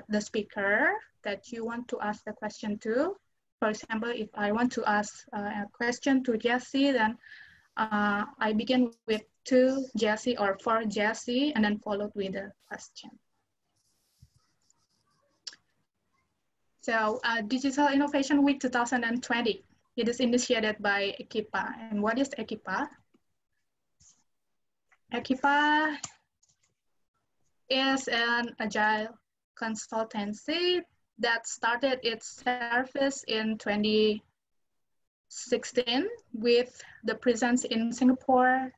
the speaker that you want to ask the question to. For example, if I want to ask a question to Jesse, then I begin with 2 Jesse or 4 Jesse, and then followed with a question. So Digital Innovation Week 2020, it is initiated by Ekipa. And what is Ekipa? Ekipa is an agile consultancy that started its service in 2016 with the presence in Singapore,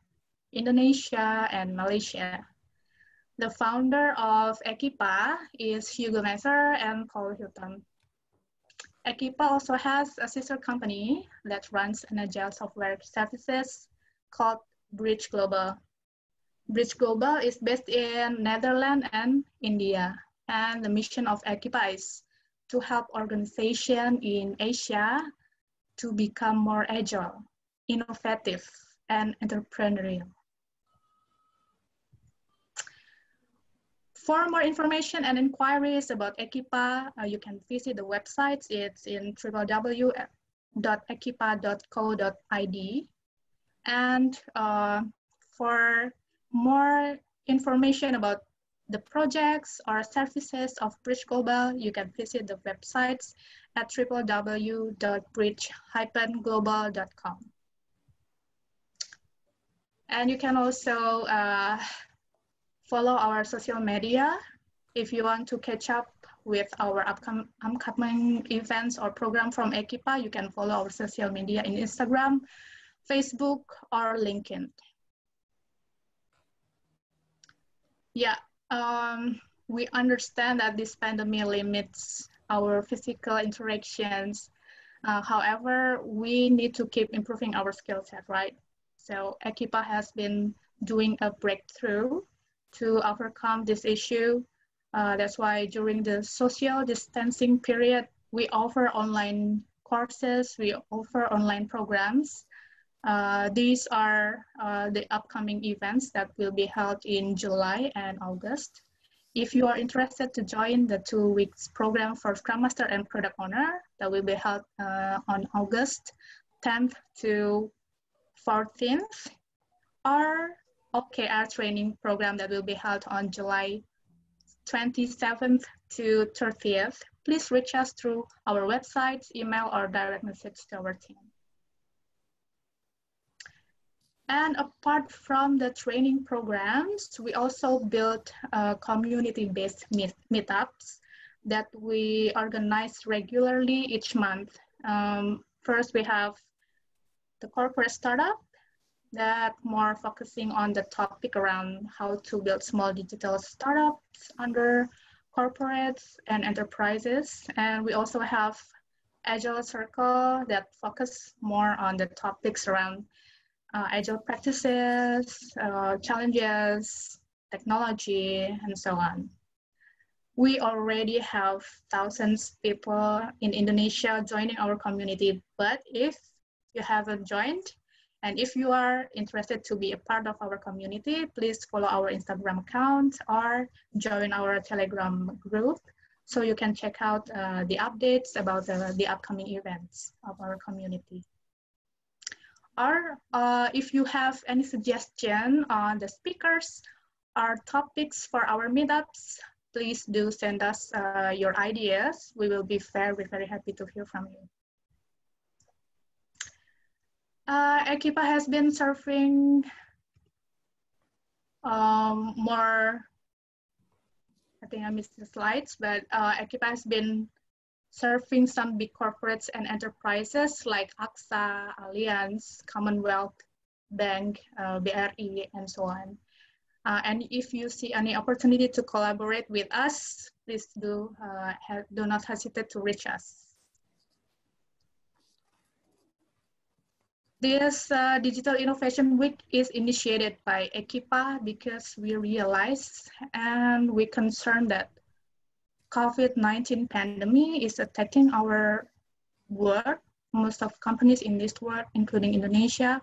Indonesia, and Malaysia. The founder of Ekipa is Hugo Messer and Paul Hilton. Ekipa also has a sister company that runs an agile software services called Bridge Global. Bridge Global is based in Netherlands and India. And the mission of Ekipa is to help organizations in Asia to become more agile, innovative, and entrepreneurial. For more information and inquiries about Ekipa, you can visit the website. It's in www.ekipa.co.id. And for more information about the projects or services of Bridge Global, you can visit the websites at www.bridge-global.com. And you can also follow our social media. If you want to catch up with our upcoming events or program from Ekipa, you can follow our social media in Instagram, Facebook, or LinkedIn. Yeah, we understand that this pandemic limits our physical interactions. However, we need to keep improving our skill set, right? So Ekipa has been doing a breakthrough to overcome this issue. That's why during the social distancing period, we offer online courses, we offer online programs. These are the upcoming events that will be held in July and August. If you are interested to join the 2 weeks program for Scrum Master and Product Owner, that will be held on August 10th to 14th, or OKR training program that will be held on July 27th to 30th, please reach us through our website, email, or direct message to our team. And apart from the training programs, we also built community-based meetups that we organize regularly each month. First, we have the corporate startup that more focusing on the topic around how to build small digital startups under corporates and enterprises. And we also have Agile Circle that focus more on the topics around agile practices, challenges, technology, and so on. We already have thousands of people in Indonesia joining our community, but if you haven't joined, and if you are interested to be a part of our community, please follow our Instagram account or join our Telegram group so you can check out the updates about the upcoming events of our community. Or if you have any suggestion on the speakers or topics for our meetups, please do send us your ideas. We will be very, very happy to hear from you. Ekipa has been serving more, I think I missed the slides, but Ekipa has been serving some big corporates and enterprises like AXA, Allianz, Commonwealth Bank, BRI, and so on. And if you see any opportunity to collaborate with us, please do not hesitate to reach us. This Digital Innovation Week is initiated by Ekipa because we realize and we're concerned that COVID-19 pandemic is attacking our world. Most of companies in this world, including Indonesia,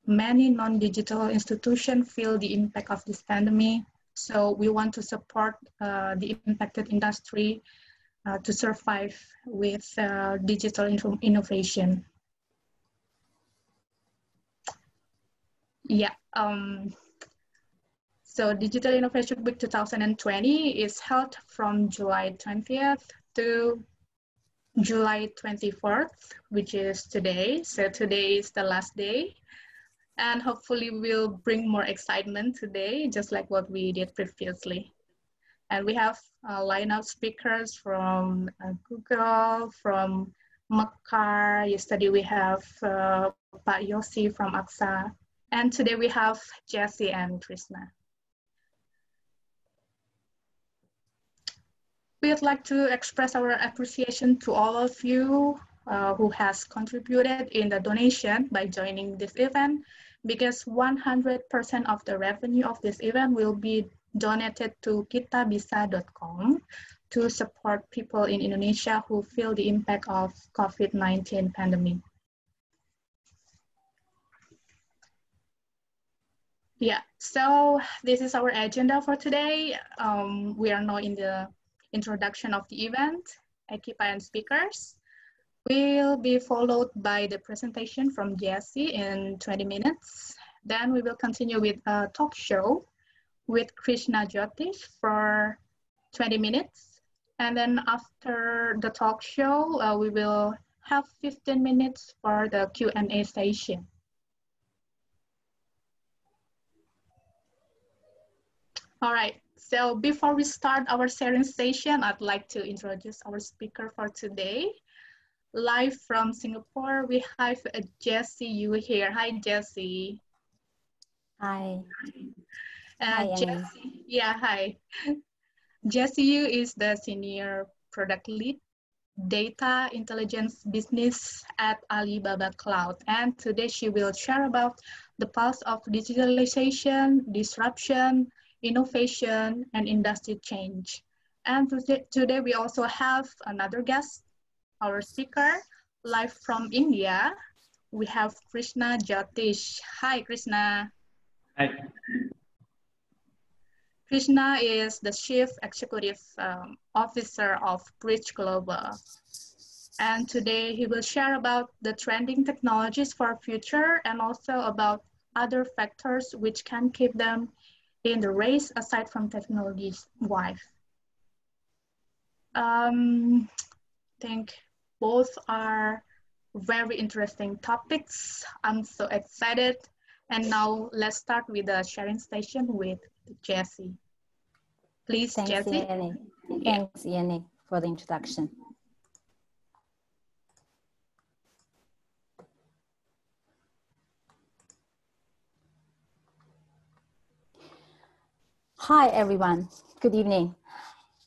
many non-digital institutions feel the impact of this pandemic. So we want to support the impacted industry to survive with digital innovation. Yeah. So Digital Innovation Week 2020 is held from July 20th to July 24th, which is today. So today is the last day. And hopefully we'll bring more excitement today, just like what we did previously. And we have a lineup speakers from Google, from Mekar. Yesterday we have Pak Yosi from AXA. And today we have Jesse and Krishna. We'd like to express our appreciation to all of you who has contributed in the donation by joining this event, because 100% of the revenue of this event will be donated to kitabisa.com to support people in Indonesia who feel the impact of COVID-19 pandemic. Yeah, so this is our agenda for today. We are now in the introduction of the event, Ekipa and speakers. Will be followed by the presentation from Jesse in 20 minutes. Then we will continue with a talk show with Krishna Jothis for 20 minutes. And then after the talk show, we will have 15 minutes for the Q&A session. All right, so before we start our sharing session, I'd like to introduce our speaker for today. Live from Singapore, we have Jesse Yu here. Hi, Jesse. Hi. Hi, Jesse, yeah, hi. Jesse Yu is the Senior Product Lead, Data Intelligence Business at Alibaba Cloud. And today she will share about the pulse of digitalization, disruption, innovation, and industry change. And today we also have another guest, our speaker, live from India. We have Krishna Jothis. Hi, Krishna. Hi. Krishna is the Chief Executive Officer of Bridge Global. And today he will share about the trending technologies for future and also about other factors which can keep them in the race aside from technology's wise. I think both are very interesting topics. I'm so excited. And now let's start with the sharing session with Jesse. Please, Thanks, Jesse. Iani. Thanks, Iani, for the introduction. Hi, everyone. Good evening.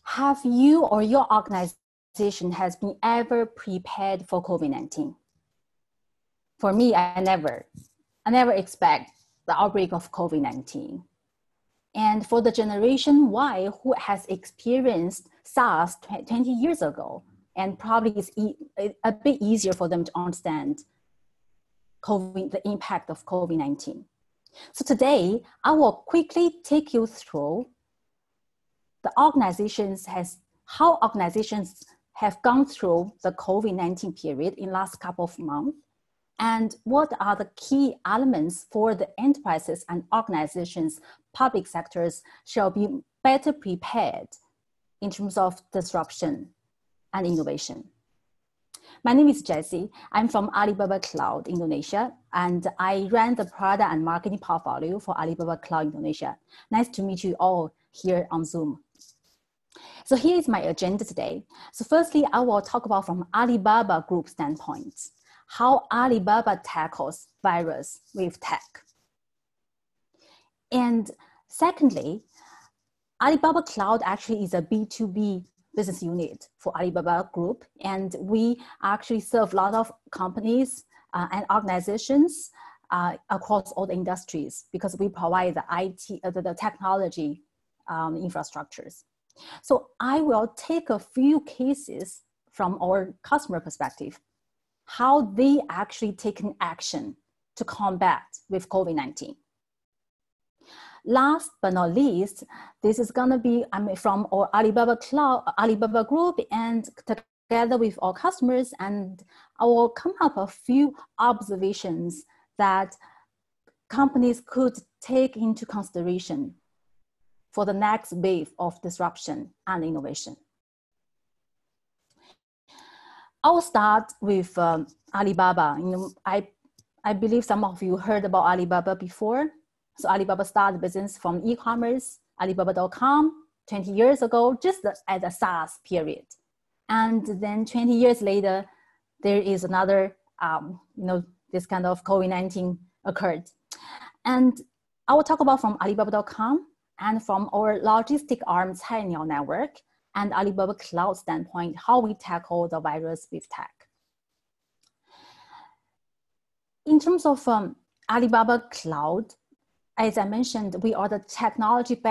Have you or your organization has been ever prepared for COVID-19? For me, I never expect the outbreak of COVID-19. And for the generation Y who has experienced SARS 20 years ago, and probably it's a bit easier for them to understand the impact of COVID-19. So today, I will quickly take you through how organizations have gone through the COVID-19 period in last couple of months, and what are the key elements for the enterprises and organizations, public sectors shall be better prepared in terms of disruption and innovation. My name is Jessie. I'm from Alibaba Cloud Indonesia, and I ran the product and marketing portfolio for Alibaba Cloud Indonesia. Nice to meet you all here on Zoom. So here is my agenda today. So firstly, I will talk about from Alibaba Group standpoint, how Alibaba tackles virus with tech. And secondly, Alibaba Cloud actually is a B2B business unit for Alibaba Group, and we actually serve a lot of companies and organizations across all the industries because we provide the IT, the technology infrastructures. So I will take a few cases from our customer perspective, how they actually taken action to combat with COVID-19. last but not least, this is going to be from our Alibaba Group, and together with our customers, and I will come up a few observations that companies could take into consideration for the next wave of disruption and innovation. I'll start with Alibaba. I believe some of you heard about Alibaba before. So Alibaba started business from e-commerce, Alibaba.com, 20 years ago, just at the SARS period. And then 20 years later, there is another, this kind of COVID-19 occurred. And I will talk about from Alibaba.com and from our logistic arm Cainiao network and Alibaba Cloud standpoint, how we tackle the virus with tech. In terms of Alibaba Cloud, as I mentioned, we are the technology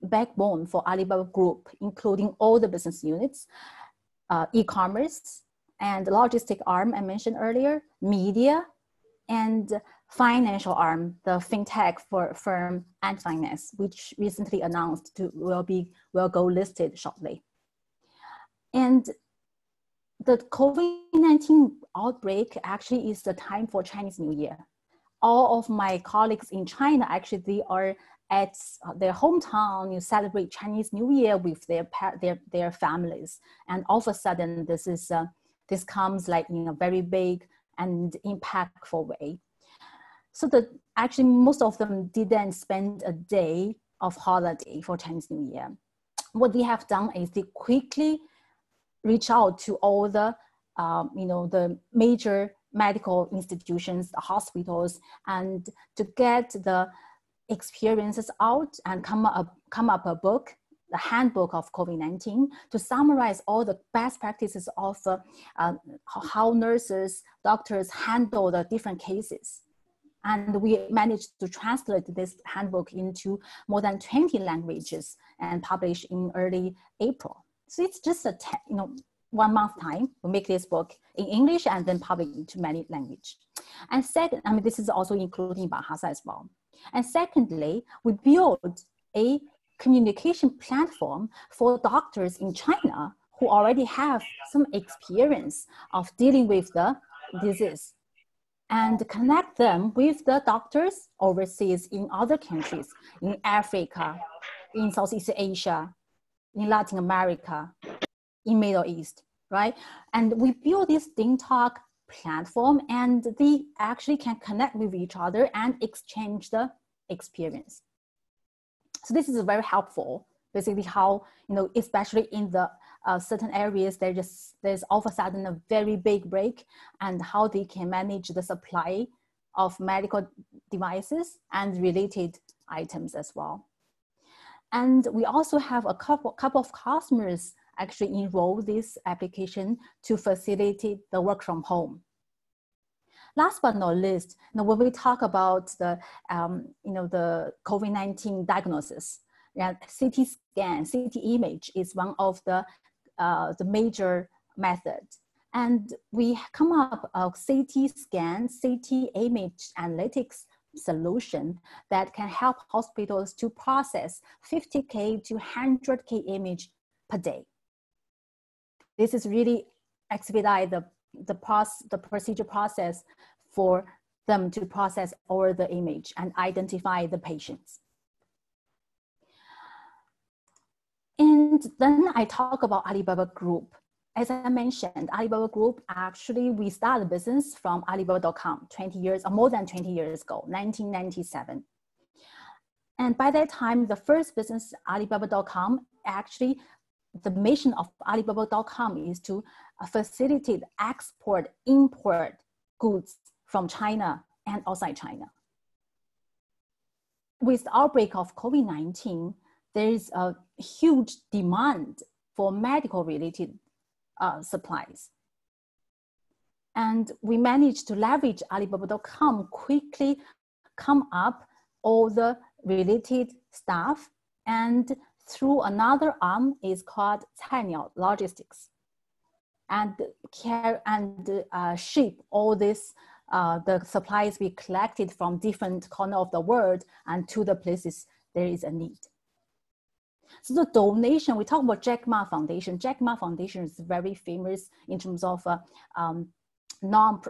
backbone for Alibaba Group, including all the business units, e-commerce and logistic arm I mentioned earlier, media, and financial arm, the fintech firm Ant Finance, which recently announced will go listed shortly. And the COVID-19 outbreak actually is the time for Chinese New Year. All of my colleagues in China, actually, they are at their hometown, you celebrate Chinese New Year with their families. And all of a sudden, this comes like in a very big and impactful way. So actually most of them didn't spend a day of holiday for Chinese New Year. What they have done is they quickly reach out to all the, the major medical institutions, the hospitals, and to get the experiences out and come up a book, the handbook of COVID-19, to summarize all the best practices of how nurses, doctors handle the different cases. And we managed to translate this handbook into more than 20 languages and publish in early April. So it's just a 1 month time to make this book in English and then publish into many languages. And second, this is also including Bahasa as well. And secondly, we built a communication platform for doctors in China who already have some experience of dealing with the disease, and connect them with the doctors overseas in other countries, in Africa, in Southeast Asia, in Latin America, in Middle East, right? And we build this DingTalk platform, and they actually can connect with each other and exchange the experience. So this is very helpful, basically how, especially in the certain areas, there's all of a sudden a very big break, and how they can manage the supply of medical devices and related items as well. And we also have a couple of customers actually enroll this application to facilitate the work from home. Last but not least, when we talk about the COVID-19 diagnosis, CT scan, CT image is one of the major methods. And we come up a CT scan, CT image analytics solution that can help hospitals to process 50K to 100K image per day. This is really expedite the procedure process for them to process all the image and identify the patients. And then I talk about Alibaba Group. As I mentioned, Alibaba Group, actually, we started business from Alibaba.com 20 years, or more than 20 years ago, 1997. And by that time, the first business, Alibaba.com, actually, the mission of Alibaba.com is to facilitate export, import goods from China and outside China. With the outbreak of COVID-19, there is a huge demand for medical related supplies. And we managed to leverage Alibaba.com, quickly come up all the related stuff, and through another arm is called Cainiao Logistics, and ship all this the supplies we collected from different corners of the world and to the places there is a need. So the donation, we talk about Jack Ma Foundation. Jack Ma Foundation is very famous in terms of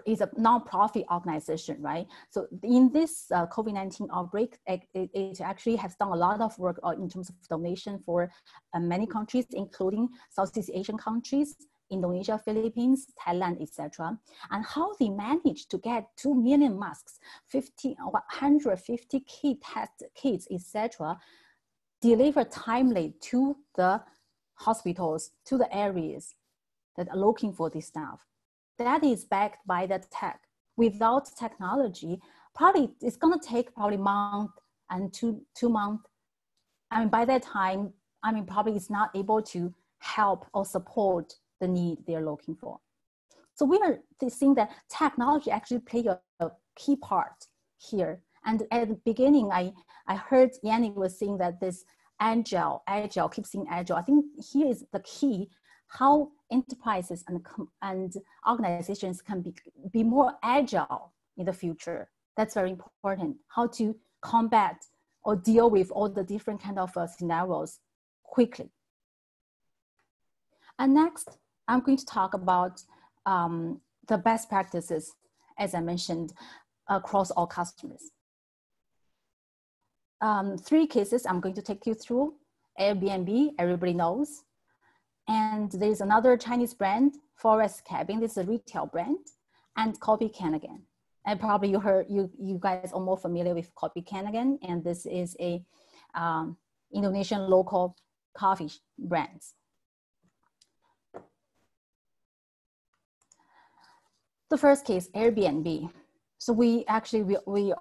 is a non-profit organization, right? So in this COVID-19 outbreak, it actually has done a lot of work in terms of donation for many countries, including Southeast Asian countries, Indonesia, Philippines, Thailand, etc. And how they managed to get 2 million masks, 150 test kits, etc., delivered timely to the hospitals, to the areas that are looking for this stuff. That is backed by the tech. Without technology, probably it's gonna take probably month and two months. I mean, by that time, I mean, probably it's not able to help or support the need they're looking for. So we are seeing that technology actually play a key part here. And at the beginning, I heard Yanni was saying that this agile, keep saying agile. I think here is the key, how enterprises and organizations can be more agile in the future. That's very important. How to combat or deal with all the different kind of scenarios quickly. And next, I'm going to talk about the best practices, as I mentioned, across all customers. 3 cases I'm going to take you through. Airbnb, everybody knows. And there's another Chinese brand, Forest Cabin. This is a retail brand, and Coffee Can again. And probably you guys are more familiar with Coffee Can again. And this is a Indonesian local coffee brand. The first case, Airbnb. So we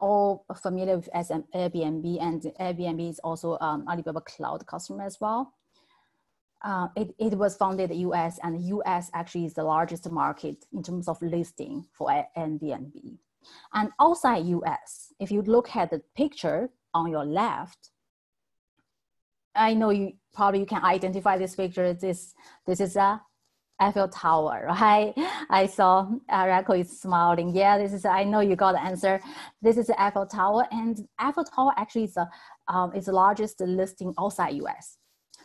all are familiar with Airbnb, and Airbnb is also Alibaba Cloud customer as well. It was founded in the US, and the US actually is the largest market in terms of listing for Airbnb. And outside US, if you look at the picture on your left, I know you can identify this picture. This is a Eiffel Tower, right? I saw Rako is smiling. Yeah, I know you got the answer. This is the Eiffel Tower, and Eiffel Tower actually is the largest listing outside US.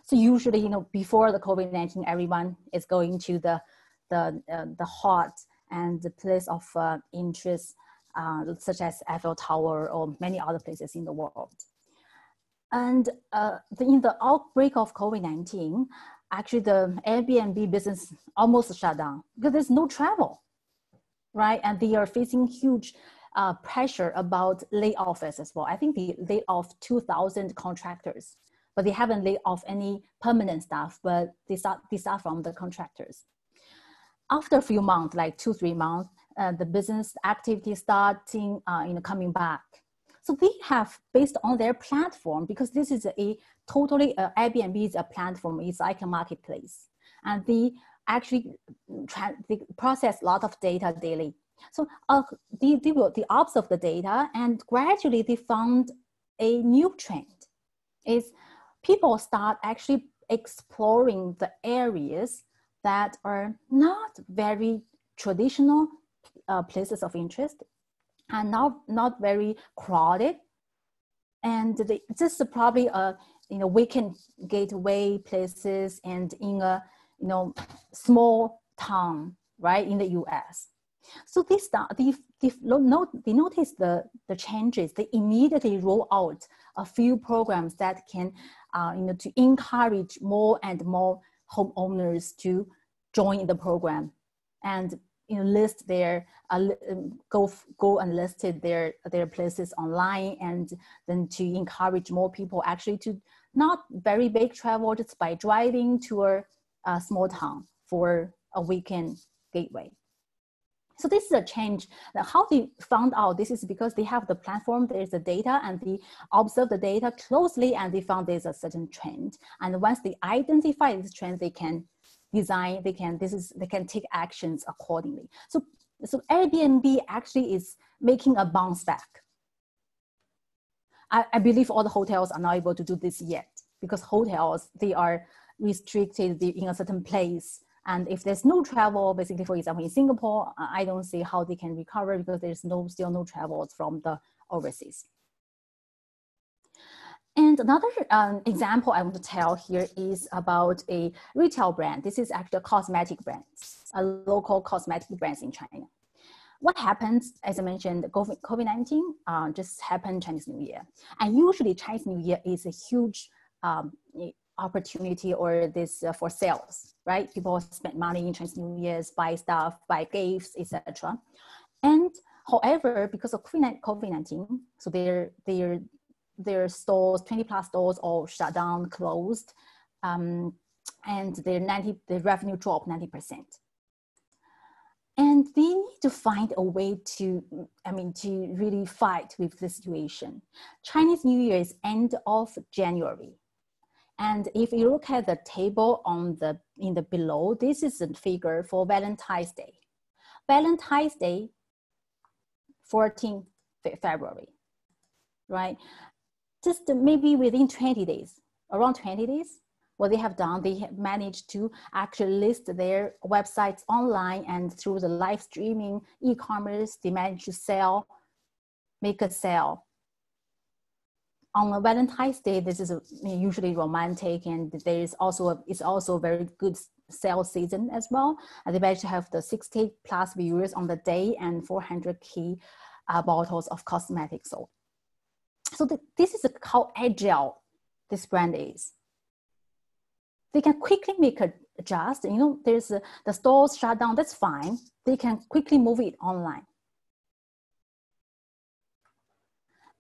So usually, before the COVID-19, everyone is going to the hot and the place of interest, such as Eiffel Tower or many other places in the world. And in the outbreak of COVID-19, actually the Airbnb business almost shut down because there's no travel, right? And they are facing huge pressure about layoffs as well. I think they laid off 2,000 contractors, but they haven't laid off any permanent staff, but they start from the contractors. After a few months, like 2-3 months, the business activity starting coming back. So they have, based on their platform, because this is Airbnb is a platform, it's like a marketplace. And they actually they process a lot of data daily. So they observe the data, and gradually they found a new trend. Is people start actually exploring the areas that are not very traditional places of interest, and not very crowded, and this is probably weekend gateway places and in a small town, right, in the US. So they notice the changes. They immediately roll out a few programs that can to encourage more and more homeowners to join the program, and list their go and listed their places online, and then to encourage more people actually to not very big travel, just by driving to a small town for a weekend gateway. So this is a change. How they found out this is because they have the platform, there's the data, and they observe the data closely, and they found there's a certain trend. And once they identify this trend, they can design, they can take actions accordingly. So Airbnb actually is making a bounce back. I believe all the hotels are not able to do this yet, because hotels, they are restricted in a certain place. And if there's no travel, basically, for example, in Singapore, I don't see how they can recover, because there's still no travel from the overseas. And another example I want to tell here is about a retail brand. This is actually a cosmetic brand, a local cosmetic brands in China. What happens, as I mentioned, COVID-19 just happened Chinese New Year. And usually Chinese New Year is a huge opportunity or this for sales, right? People spend money in Chinese New Year's, buy stuff, buy gifts, etc. And however, because of COVID-19, so their stores, 20 plus stores all shut down, closed, and their revenue dropped 90%. And they need to find a way to really fight with the situation. Chinese New Year is end of January. And if you look at the table in the below, this is a figure for Valentine's Day. Valentine's Day, 14th February, right? Just maybe within 20 days, around 20 days, what they have done, they have managed to actually list their websites online, and through the live streaming, e-commerce, they managed to make a sale. On a Valentine's Day, this is usually romantic, and it's also a very good sales season as well. And they managed to have the 60 plus viewers on the day and 400K bottles of cosmetics sold. So this is how agile this brand is. They can quickly make a adjust. There's the stores shut down, that's fine. They can quickly move it online.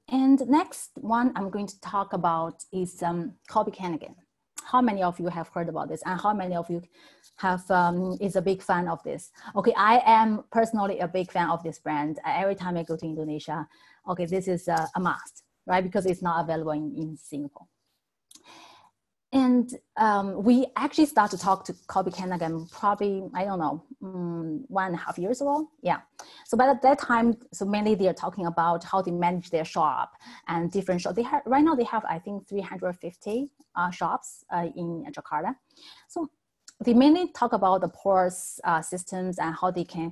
And next one I'm going to talk about is Kobe Kanighan. How many of you have heard about this? And how many of you have is a big fan of this? Okay, I am personally a big fan of this brand. Every time I go to Indonesia, okay, this is a must, right? Because it's not available in Singapore. And we actually started to talk to Kobe Kanighan probably, I don't know, 1.5 years ago. Yeah. So by that time, so mainly they're talking about how they manage their shop and different shops. Right now they have, I think, 350 shops in Jakarta. So they mainly talk about the POS systems and how they can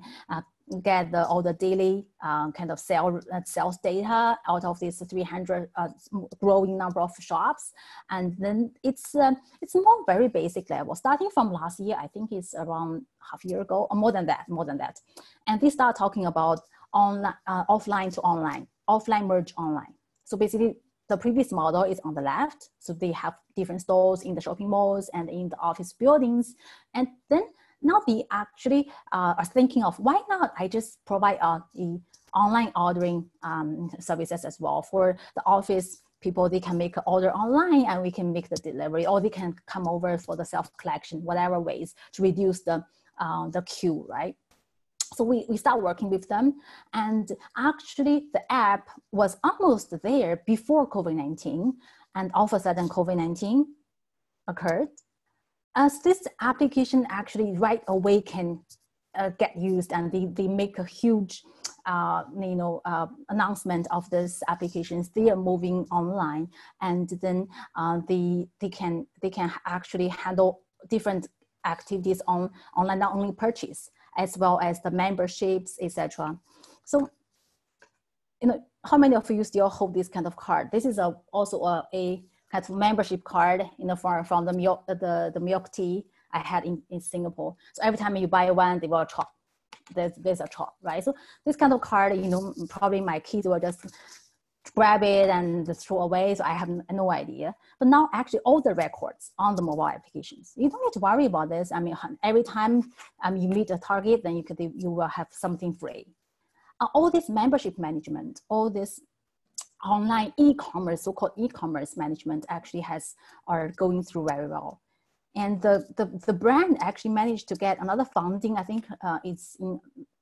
get all the daily kind of sales data out of this 300 growing number of shops. And then it's more very basic level. Starting from last year, I think it's around half year ago, or more than that. And they start talking about offline to online, offline merge online. So basically, the previous model is on the left. So they have different stores in the shopping malls and in the office buildings. And then now they actually are thinking of, why not I just provide the online ordering services as well for the office people. They can make an order online and we can make the delivery, or they can come over for the self-collection, whatever ways to reduce the queue, right? So we start working with them, and actually the app was almost there before COVID-19, and all of a sudden COVID-19 occurred. As this application actually right away can get used, and they make a huge announcement of these applications. They are moving online, and then they can actually handle different activities online, not only purchase, as well as the memberships, etc. So, how many of you still hold this kind of card? This is also a kind of membership card, from the milk tea I had in Singapore. So every time you buy one, they will chop. There's a chop, right? So this kind of card, probably my kids will just grab it and just throw away. So I have no idea. But now actually all the records on the mobile applications, you don't need to worry about this. I mean, every time you meet a target, then you will have something free. All this membership management, all this online e-commerce, so-called e-commerce management actually are going through very well. And the brand actually managed to get another funding. I think it's in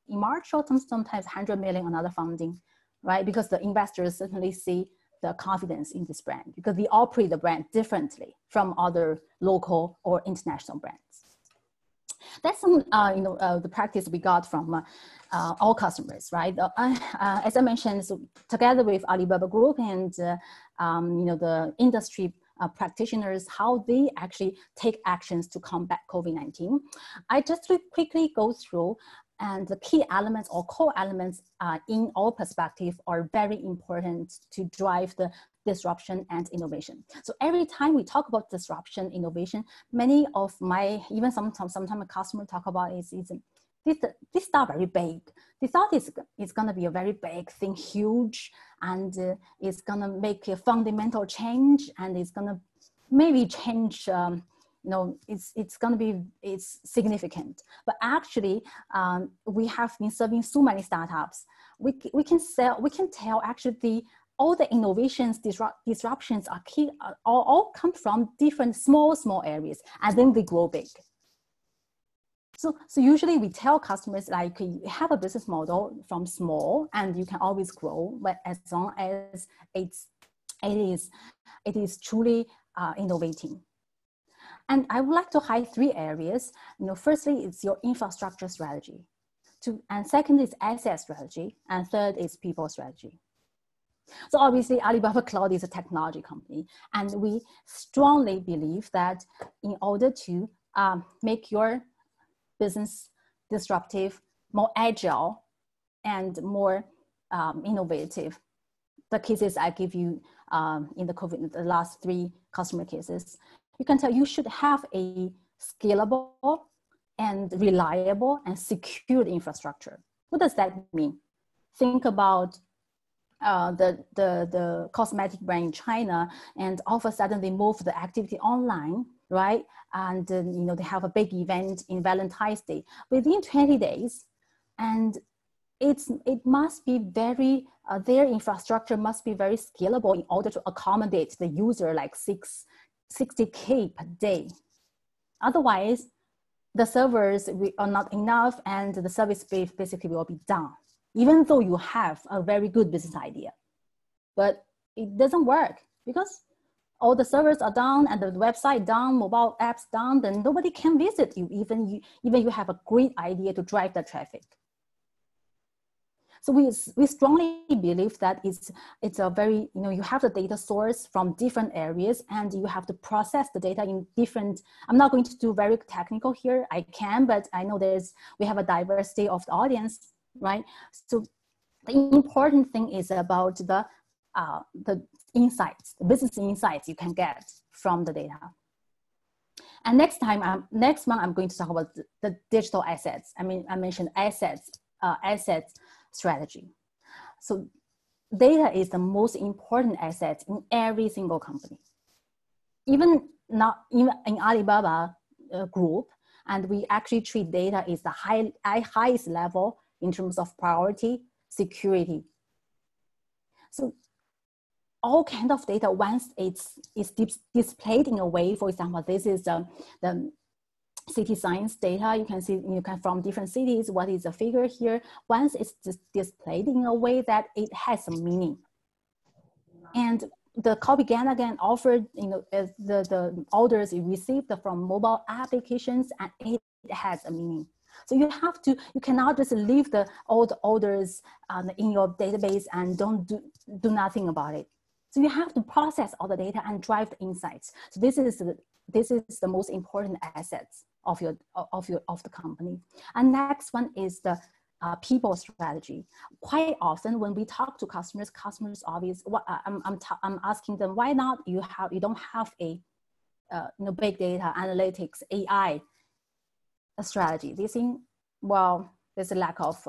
March or sometimes 100 million, another funding, right? Because the investors certainly see the confidence in this brand, because they operate the brand differently from other local or international brands. That's some, the practice we got from all customers, right? As I mentioned, so together with Alibaba Group and the industry practitioners, how they actually take actions to combat COVID-19. I just quickly go through, and the key elements or core elements in our perspective are very important to drive the disruption and innovation. So every time we talk about disruption, innovation, many of my, even sometimes my customers talk about this stuff very big. They thought it's going to be a very big thing, huge, and it's going to make a fundamental change, and it's going to maybe change, it's significant. But actually, we have been serving so many startups. We can tell actually all the innovations, disruptions are key, all come from different small areas, and then they grow big. So usually we tell customers, like, you have a business model from small and you can always grow, but as long as it is truly innovating. And I would like to highlight 3 areas. Firstly, it's your infrastructure strategy. And second is asset strategy. And third is people strategy. So obviously, Alibaba Cloud is a technology company. And we strongly believe that in order to make your business disruptive, more agile, and more innovative, the cases I give you in the last 3 customer cases, you can tell you should have a scalable and reliable and secured infrastructure. What does that mean? Think about the cosmetic brand in China, and all of a sudden they move the activity online, right? And they have a big event in Valentine's Day within 20 days, and it must be very their infrastructure must be very scalable in order to accommodate the user, like 60K per day. Otherwise, the servers are not enough, and the service basically will be down, even though you have a very good business idea. But it doesn't work because all the servers are down and the website down, mobile apps down, then nobody can visit you, even you have a great idea to drive the traffic. So we strongly believe that it's a very, you have the data source from different areas, and you have to process the data in different, I'm not going to do very technical here, I can, but I know we have a diversity of the audience, right? So the important thing is about the insights, the business insights you can get from the data. And next month, I'm going to talk about the digital assets. I mentioned assets strategy. So data is the most important asset in every single company. Even in Alibaba Group, and we actually treat data as the highest level in terms of priority, security. So all kind of data, once it's displayed in a way, for example, this is the city science data. You can see from different cities, what is the figure here. Once it's displayed in a way that it has some meaning. And the copy again offered, the orders you received from mobile applications, and it has a meaning. So you cannot just leave all the orders in your database and don't do nothing about it. So you have to process all the data and drive the insights. So this is the most important assets of the company. And next one is the people strategy. Quite often when we talk to customers obviously, I'm asking them, why not you don't have a big data analytics AI strategy? They think, well, there's a lack of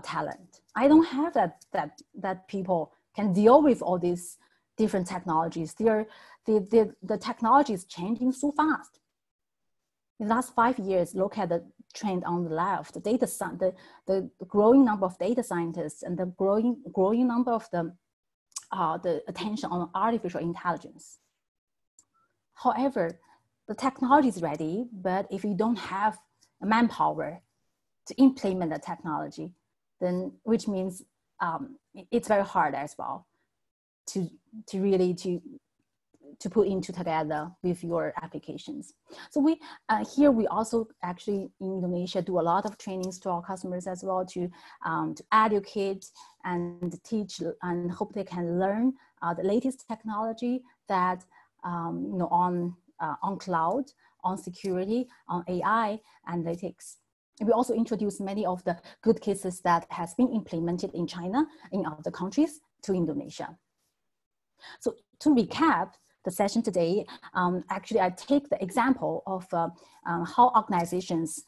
talent. I don't have that people can deal with all these different technologies. The technology is changing so fast. In the last 5 years, look at the trend on the left, the growing number of data scientists and the growing number of the attention on artificial intelligence. However, the technology is ready, but if you don't have manpower to implement the technology, then which means it's very hard as well to really put into together with your applications. So here we also actually in Indonesia do a lot of trainings to our customers as well to educate and teach and hope they can learn the latest technology that on cloud, on security, on AI analytics. And we also introduce many of the good cases that has been implemented in China, in other countries, to Indonesia. So to recap the session today, actually I take the example of how organizations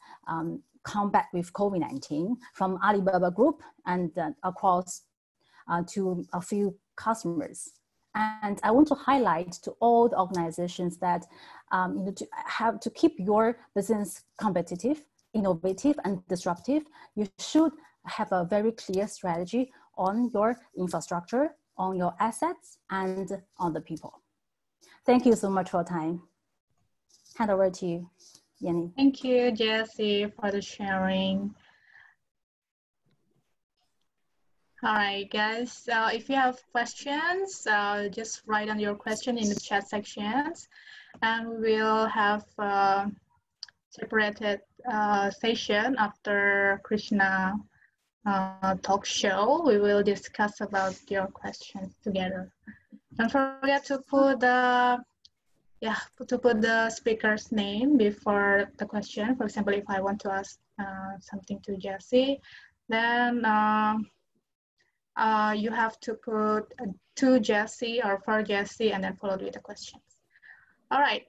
combat with COVID-19 from Alibaba Group and across to a few customers. And I want to highlight to all the organizations that to keep your business competitive, innovative, and disruptive, you should have a very clear strategy on your infrastructure, on your assets, and on the people. Thank you so much for your time. Hand over to you, Yanni. Thank you, Jessie, for the sharing. All right, guys. So if you have questions, just write down your question in the chat sections, and we will have a separated session after Krishna talk show. We will discuss about your questions together. Don't forget to put the speaker's name before the question. For example, if I want to ask something to Jessie, then you have to put to Jessie or for Jessie and then followed with the questions. All right,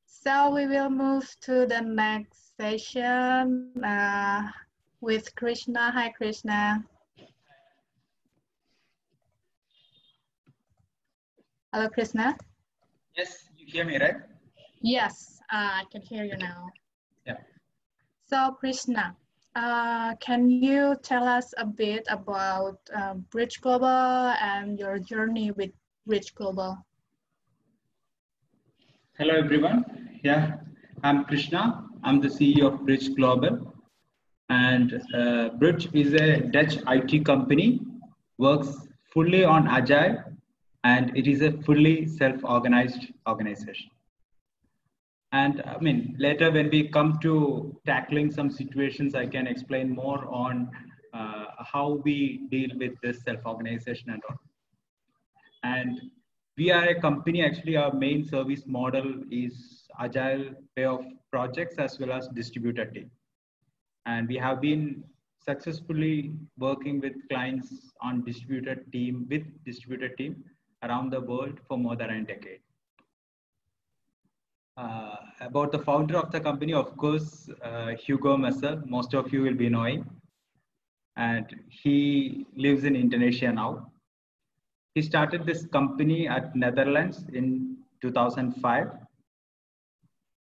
so we will move to the next session with Krishna. Hi, Krishna. Hello, Krishna. Yes, you hear me, right? Yes, I can hear you now. Yeah. So, Krishna, can you tell us a bit about Bridge Global and your journey with Bridge Global? Hello, everyone. Yeah, I'm Krishna. I'm the CEO of Bridge Global. And Bridge is a Dutch IT company, works fully on Agile, and it is a fully self-organized organization. And I mean, later when we come to tackling some situations, I can explain more on how we deal with this self-organization and all. And we are a company, actually our main service model is Agile way of projects as well as distributed team. And we have been successfully working with clients on distributed team around the world for more than a decade. About the founder of the company, of course, Hugo Messer, most of you will be knowing. And he lives in Indonesia now. He started this company at Netherlands in 2005.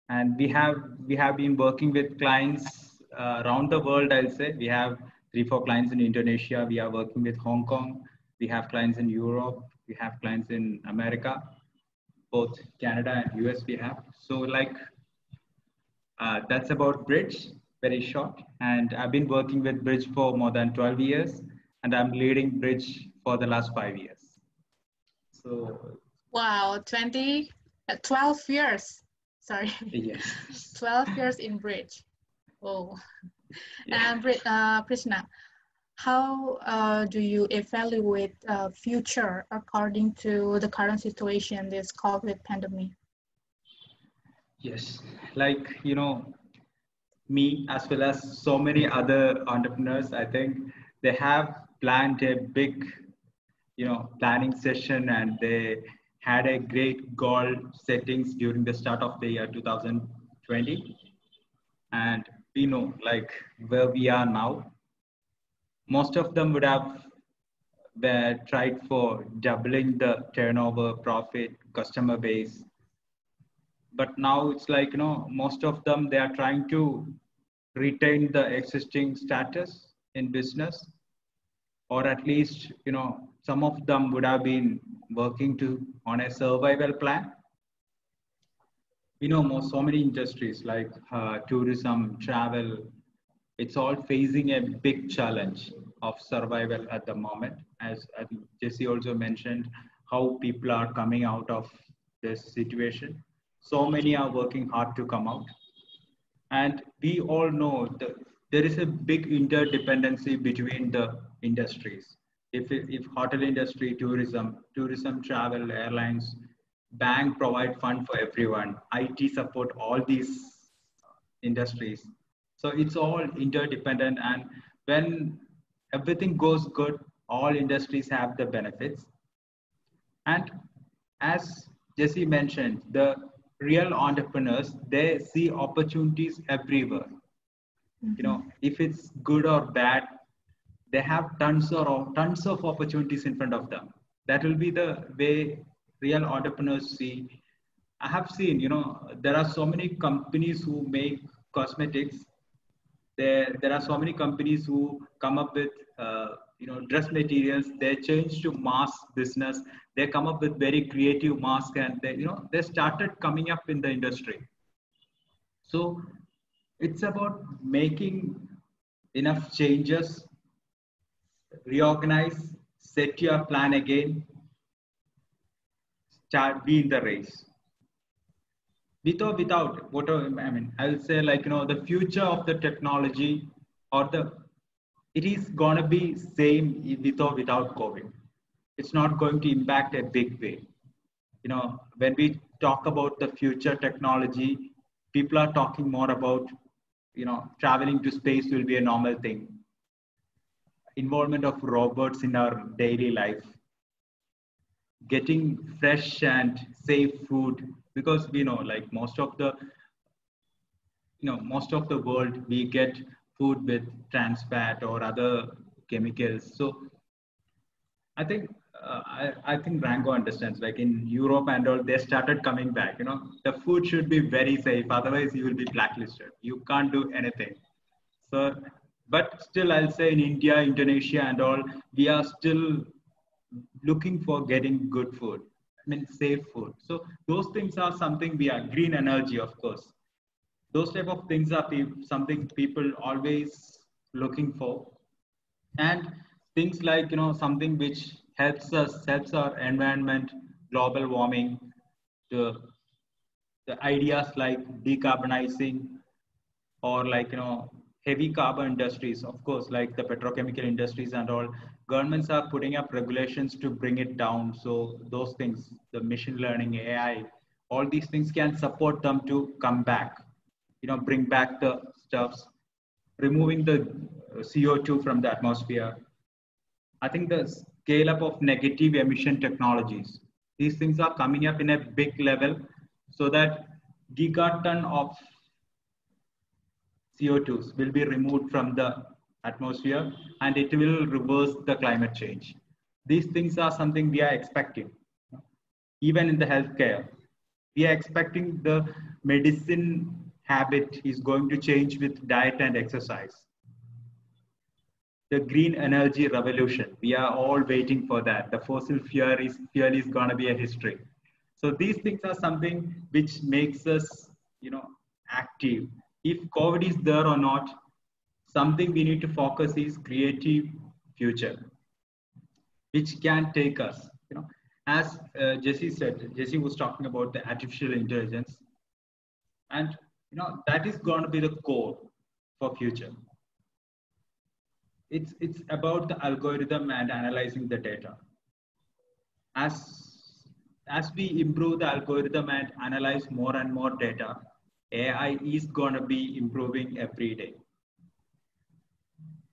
And we have been working with clients around the world, I'll say. We have 3-4 clients in Indonesia. We are working with Hong Kong. We have clients in Europe. We have clients in America, both Canada and US we have. So that's about Bridge, very short. And I've been working with Bridge for more than 12 years, and I'm leading Bridge for the last 5 years. So. Wow, 12 years. Sorry. Yes. 12 years in Bridge. Oh. Yeah. And Krishna, how do you evaluate future according to the current situation, this COVID pandemic? Yes, me as well as so many other entrepreneurs, I think they have planned a big, planning session, and they had a great goal settings during the start of the year 2020. And we know where we are now. Most of them would have tried for doubling the turnover, profit, customer base. But now it's most of them, they are trying to retain the existing status in business, or at least, some of them would have been working on a survival plan. So many industries like tourism, travel, it's all facing a big challenge of survival at the moment. As Jessie also mentioned, how people are coming out of this situation. So many are working hard to come out. And we all know that there is a big interdependency between the industries. If hotel industry, tourism, travel, airlines, bank provide fund for everyone, IT support all these industries. So it's all interdependent, and when everything goes good, all industries have the benefits. And as Jesse mentioned, the real entrepreneurs, they see opportunities everywhere. You know, if it's good or bad, they have tons of opportunities in front of them. That will be the way real entrepreneurs see. I have seen, you know, there are so many companies who make cosmetics. There are so many companies who come up with you know, dress materials. They change to mass business. They come up with very creative masks, and they, you know, they started coming up in the industry. So it's about making enough changes, reorganize, set your plan again, start, be in the race. With or without, whatever, I mean, I'll say, like, you know, the future of the technology, or the, it is gonna be same with or without COVID. It's not going to impact a big way. You know, when we talk about the future technology, people are talking more about, you know, traveling to space will be a normal thing. Involvement of robots in our daily life, getting fresh and safe food, because we know, like, most of the, you know, most of the world, we get food with trans fat or other chemicals. So I think I think Rango understands. Like in Europe and all, they started coming back. You know, the food should be very safe. Otherwise, you will be blacklisted. You can't do anything. So, but still, I'll say in India, Indonesia, and all, we are still looking for getting good food. I mean, safe food. So those things are something we are. Green energy, of course. Those type of things are something people always looking for. And things like, you know, something which helps our environment, global warming, the ideas like decarbonizing, or like, you know, heavy carbon industries, of course, like the petrochemical industries and all. Governments are putting up regulations to bring it down. So those things, the machine learning, AI, all these things can support them to come back, you know, bring back the stuffs, removing the CO2 from the atmosphere. I think the scale up of negative emission technologies, these things are coming up in a big level, so that gigaton of CO2s will be removed from the atmosphere, and it will reverse the climate change. These things are something we are expecting. Even in the healthcare, we are expecting the medicine habit is going to change with diet and exercise. The green energy revolution, we are all waiting for that. The fossil fuel is going to be a history. So these things are something which makes us, you know, active. If COVID is there or not, something we need to focus is creative future, which can take us, you know, as Jesse said. Jesse was talking about the artificial intelligence, and you know, that is going to be the core for future. It's about the algorithm and analyzing the data. As we improve the algorithm and analyze more and more data, AI is going to be improving every day.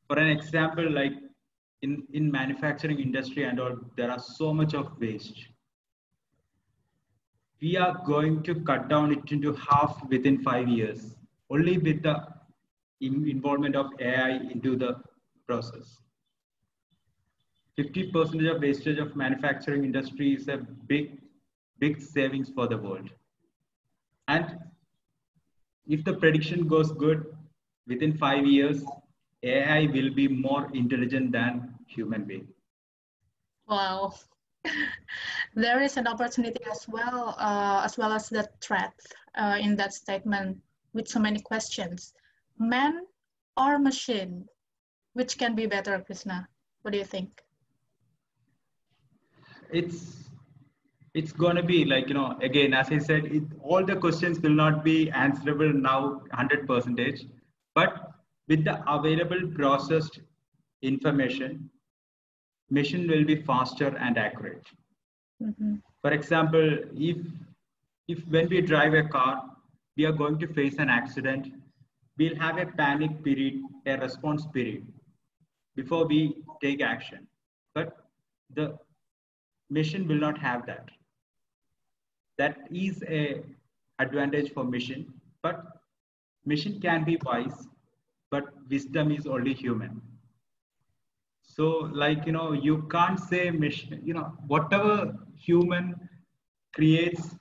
For an example, like in manufacturing industry and all, there are so much of waste. We are going to cut down it into half within 5 years, only with the involvement of AI into the process. 50% of wastage of manufacturing industry is a big savings for the world. And if the prediction goes good, within 5 years, AI will be more intelligent than human being. Wow. There is an opportunity as well as the threat in that statement, with so many questions. Man or machine? Which can be better, Krishna? What do you think? It's going to be like, you know, again, as I said, all the questions will not be answerable now 100%, but with the available processed information, machine will be faster and accurate. For example, if when we drive a car, we are going to face an accident, we'll have a panic period, a response period before we take action. But the machine will not have that. That is a advantage for machine, but machine can be wise, but wisdom is only human. So like, you can't say machine, whatever human creates,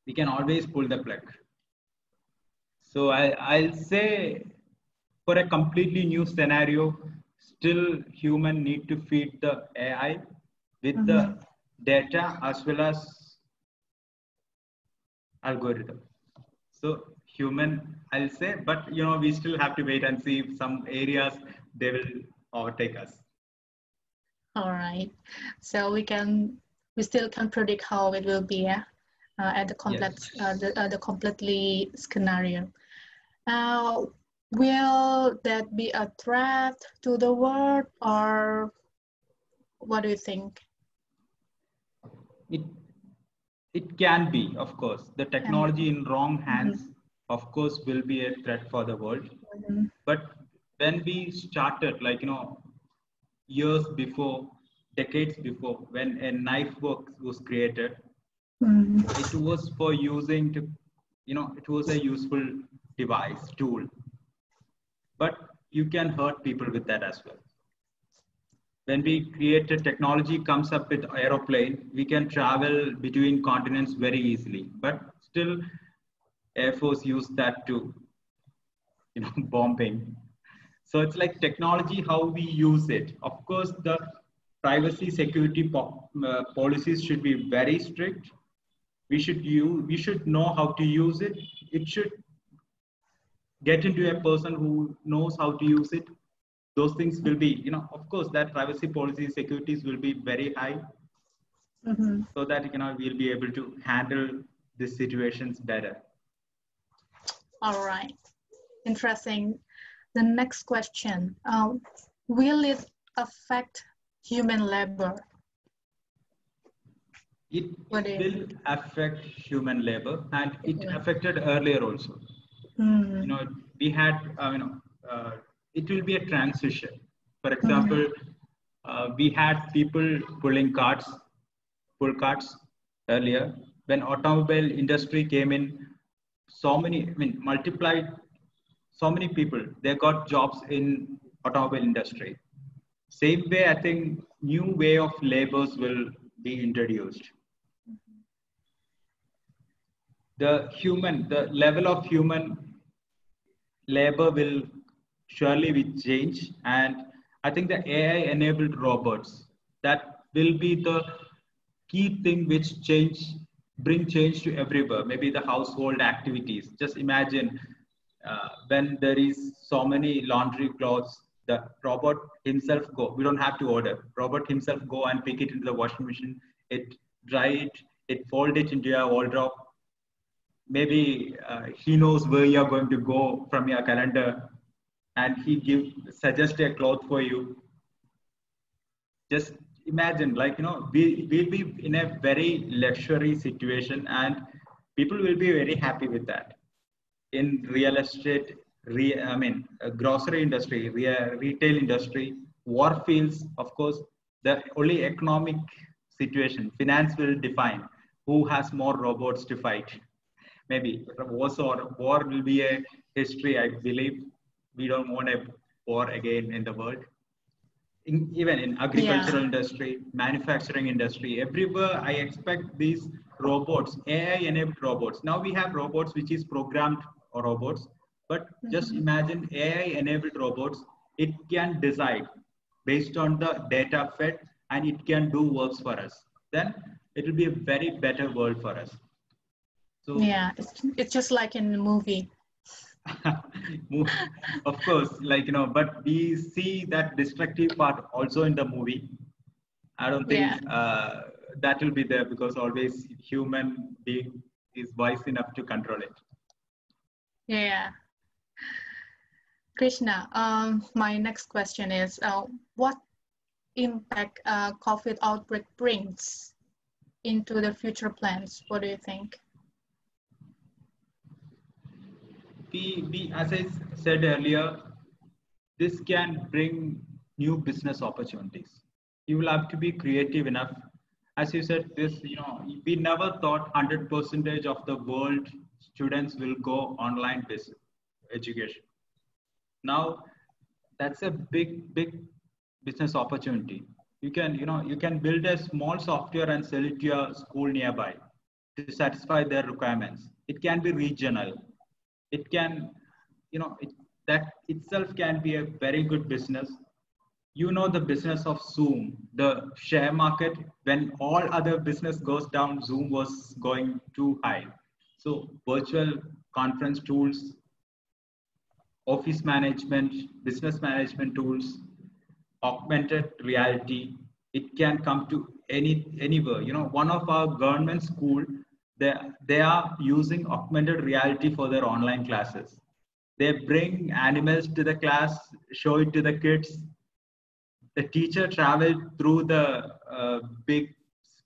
we can always pull the plug. So I'll say for a completely new scenario, still human need to feed the AI with the data as well as algorithm. So human, I'll say, but we still have to wait and see if some areas they will overtake us. All right. So we still can predict how it will be at the complex, Yes. the completely scenario. Will that be a threat to the world, or what do you think? It can be, of course. The technology in wrong hands, of course, will be a threat for the world. But when we started, like, years before, decades before, when a knife was created, it was for using to, it was a useful device, tool. But you can hurt people with that as well. When we create a technology comes up with aeroplane, we can travel between continents very easily. But still, Air Force use that to, bombing. So it's like technology, how we use it. Of course, the privacy security policies should be very strict. We should know how to use it. It should get into a person who knows how to use it. Those things will be, of course, that privacy policy securities will be very high, so that we'll be able to handle these situations better. All right, interesting. The next question: will it affect human labor? It will affect human labor, and it affected earlier also. We had, it will be a transition. For example, we had people pull carts earlier. When automobile industry came in, multiplied so many people, they got jobs in automobile industry. Same way, I think new way of labors will be introduced. The level of human labor will surely be changed, and I think the AI enabled robots, that will be the key thing which bring change to everywhere. Maybe the household activities. Just imagine when there is so many laundry clothes, the robot himself go. We don't have to order. Robot himself go and pick it into the washing machine. It dry it fold it into your wardrobe. Maybe he knows where you're going to go from your calendar, and he suggest a cloth for you. Just imagine, like, we'll be in a very luxury situation, and people will be very happy with that. In real estate, grocery industry, retail industry, war fields, of course, the only economic situation, finance will define who has more robots to fight. Maybe war will be a history, I believe. We don't want a war again in the world. Even in agricultural industry, manufacturing industry, everywhere, I expect these robots, AI-enabled robots. Now we have robots which is programmed robots, but just imagine AI-enabled robots. It can decide based on the data fed, and it can do works for us. Then it will be a very better world for us. So yeah, it's just like in the movie. Of course, like, but we see that destructive part also in the movie. I don't think that will be there, because always human being is wise enough to control it. Yeah. Krishna, my next question is, what impact COVID outbreak brings into the future plans? What do you think? As I said earlier, this can bring new business opportunities. You will have to be creative enough. as you said, this, we never thought 100% of the world students will go online based education. Now that's a big business opportunity. You can build a small software and sell it to your school nearby to satisfy their requirements. It can be regional. It can, that itself can be a very good business. The business of Zoom, the share market, when all other business goes down, Zoom was going too high. So virtual conference tools, office management, business management tools, augmented reality, it can come to anywhere. One of our government school, they are using augmented reality for their online classes. They bring animals to the class, show it to the kids. The teacher traveled through the big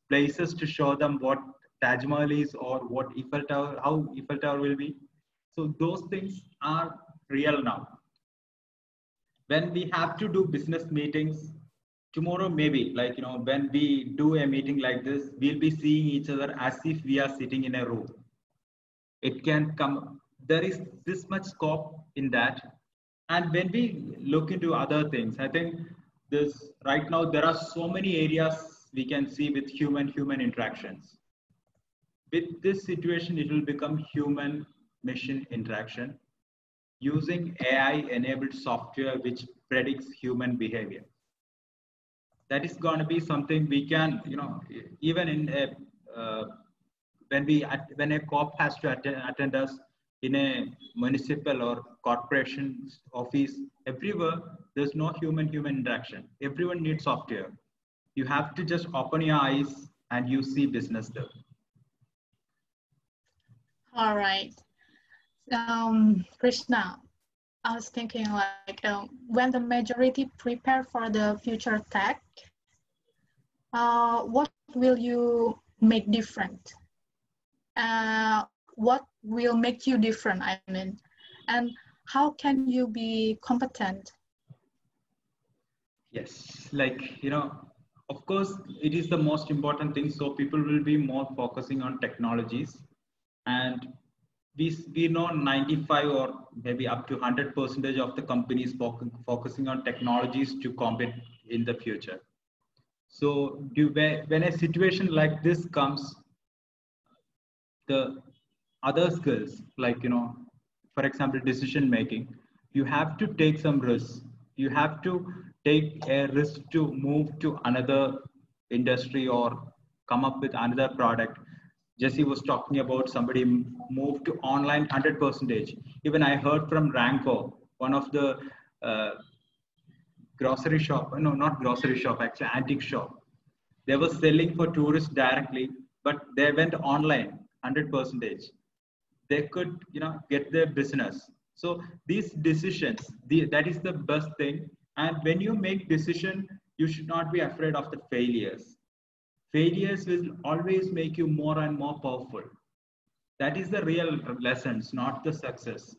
places to show them what Taj Mahal is or what Eiffel Tower, how Eiffel Tower will be. So those things are real now. When we have to do business meetings, tomorrow maybe, when we do a meeting like this, we'll be seeing each other as if we are sitting in a room. It can come, there is this much scope in that. And when we look into other things, I think this right now there are so many areas we can see with human interactions. With this situation, it will become human machine interaction using AI enabled software which predicts human behavior. That is going to be something we can, even in a when a cop has to attend us in a municipal or corporation office, everywhere there's no human interaction. Everyone needs software. You have to just open your eyes and you see business there. All right. Krishna, I was thinking when the majority prepare for the future tech, what will you make different? What will make you different, I mean, and how can you be competent? Yes, of course, it is the most important thing. So people will be more focusing on technologies, and we know 95 or maybe up to 100% of the companies focusing on technologies to compete in the future. So when a situation like this comes, the other skills, for example, decision making, you have to take some risks. You have to take a risk to move to another industry or come up with another product. Jesse was talking about somebody moved to online 100%. Even I heard from Ranko, one of the grocery shop, no, not grocery shop, actually antique shop. They were selling for tourists directly, but they went online 100%. They could, get their business. So these decisions, that is the best thing. And when you make decision, you should not be afraid of the failures. Failures will always make you more and more powerful. That is the real lessons, not the success.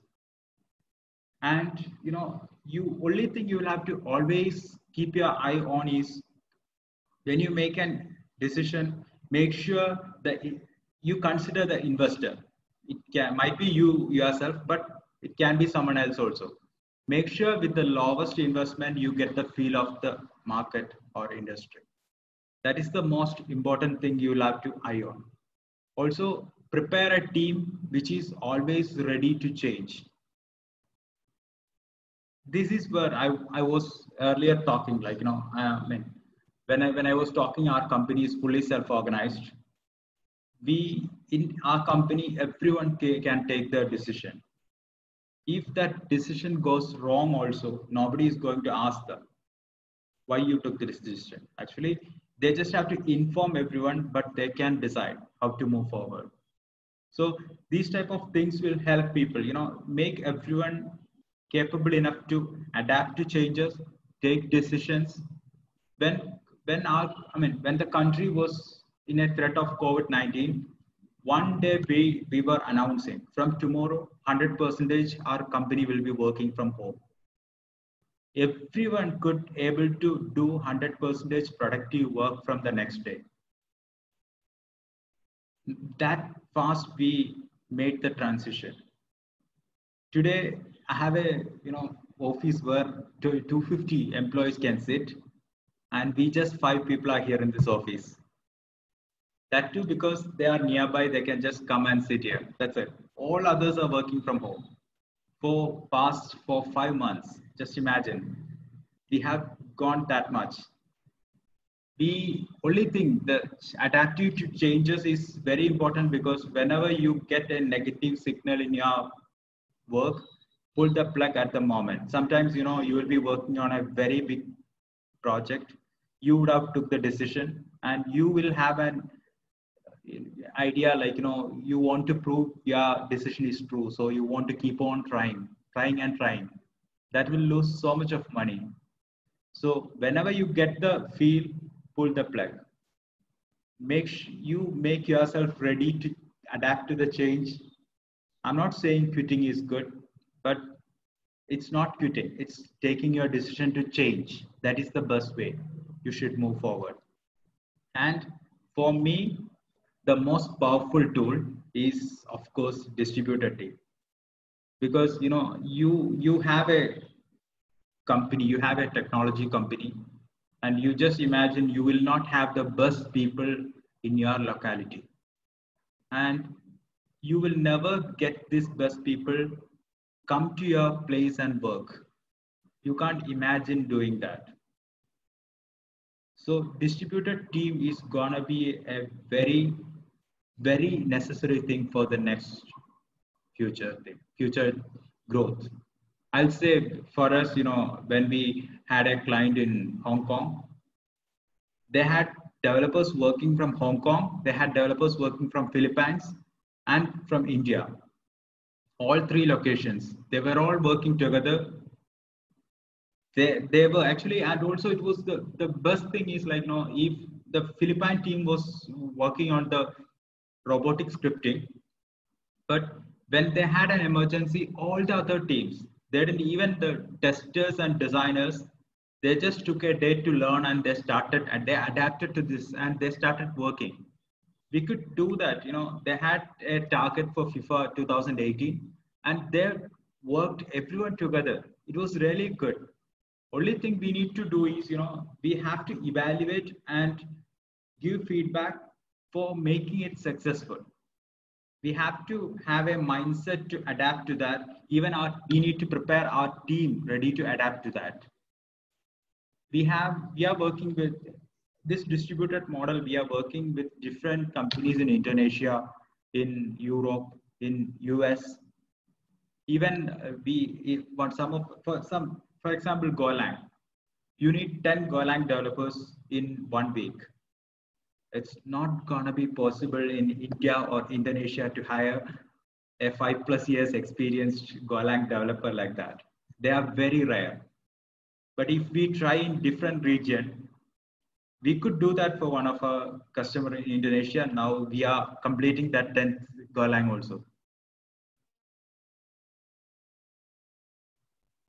And you only thing you will have to always keep your eye on is when you make a decision, make sure that you consider the investor. It might be you yourself, but it can be someone else also. Make sure with the lowest investment, you get the feel of the market or industry. That is the most important thing you will have to eye on. Also, prepare a team which is always ready to change. This is where I was earlier talking, when I was talking, our company is fully self-organized. In our company, everyone can take their decision. If that decision goes wrong also, nobody is going to ask them why you took this decision. Actually, they just have to inform everyone, but they can decide how to move forward. So these type of things will help people, make everyone capable enough to adapt to changes, take decisions. When the country was in a threat of COVID-19, one day we were announcing from tomorrow 100% our company will be working from home. Everyone could able to do 100% productive work from the next day. that fast we made the transition. Today, I have a office where 250 employees can sit, and we just 5 people are here in this office. That too because they are nearby, they can just come and sit here. That's it. All others are working from home. For 5 months, just imagine, we have gone that much. The only thing, the adaptive to changes is very important, because whenever you get a negative signal in your work, pull the plug at the moment. Sometimes you will be working on a very big project, you would have took the decision, and you will have an idea like you want to prove your decision is true, so you want to keep on trying and trying. That will lose so much of money. So whenever you get the feel, pull the plug. You make yourself ready to adapt to the change. I'm not saying quitting is good, but it's not quitting, it's taking your decision to change. That is the best way you should move forward. And for me, the most powerful tool is, of course, distributed team. Because you have a company, you have a technology company, and you just imagine you will not have the best people in your locality, and you will never get these best people come to your place and work. You can't imagine doing that. So distributed team is gonna be a very, very necessary thing for the next future growth. I'll say for us, when we had a client in Hong Kong, they had developers working from Hong Kong, they had developers working from Philippines and from India. All 3 locations, they were all working together. They were actually, and also it was the best thing is like, if the Philippine team was working on the robotic scripting, but when they had an emergency, all the other teams, they didn't, even the testers and designers, they just took a day to learn, and they adapted to this, and they started working. We could do that. They had a target for FIFA 2018, and they worked everyone together. It was really good. Only thing we need to do is, we have to evaluate and give feedback for making it successful. We have to have a mindset to adapt to that. We need to prepare our team ready to adapt to that. We are working with this distributed model. We are working with different companies in Indonesia, in Europe, in US. Even we want for example, Golang. You need 10 Golang developers in 1 week. It's not gonna be possible in India or Indonesia to hire a 5+ years experienced Golang developer like that. They are very rare. But if we try in different region, we could do that for one of our customer in Indonesia. Now we are completing that 10th Golang also.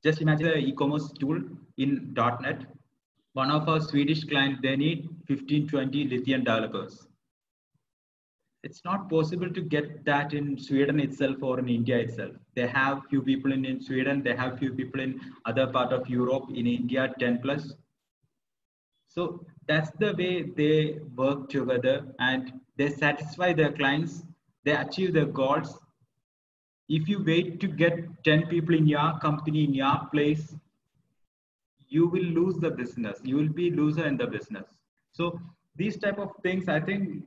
Just imagine an e-commerce tool in .NET. One of our Swedish clients, they need 15-20 Lithium developers. It's not possible to get that in Sweden itself or in India itself. They have few people in Sweden, they have few people in other part of Europe, in India 10+. So that's the way they work together, and they satisfy their clients, they achieve their goals. If you wait to get 10 people in your company, in your place, you will lose the business. You will be loser in the business. So these type of things, I think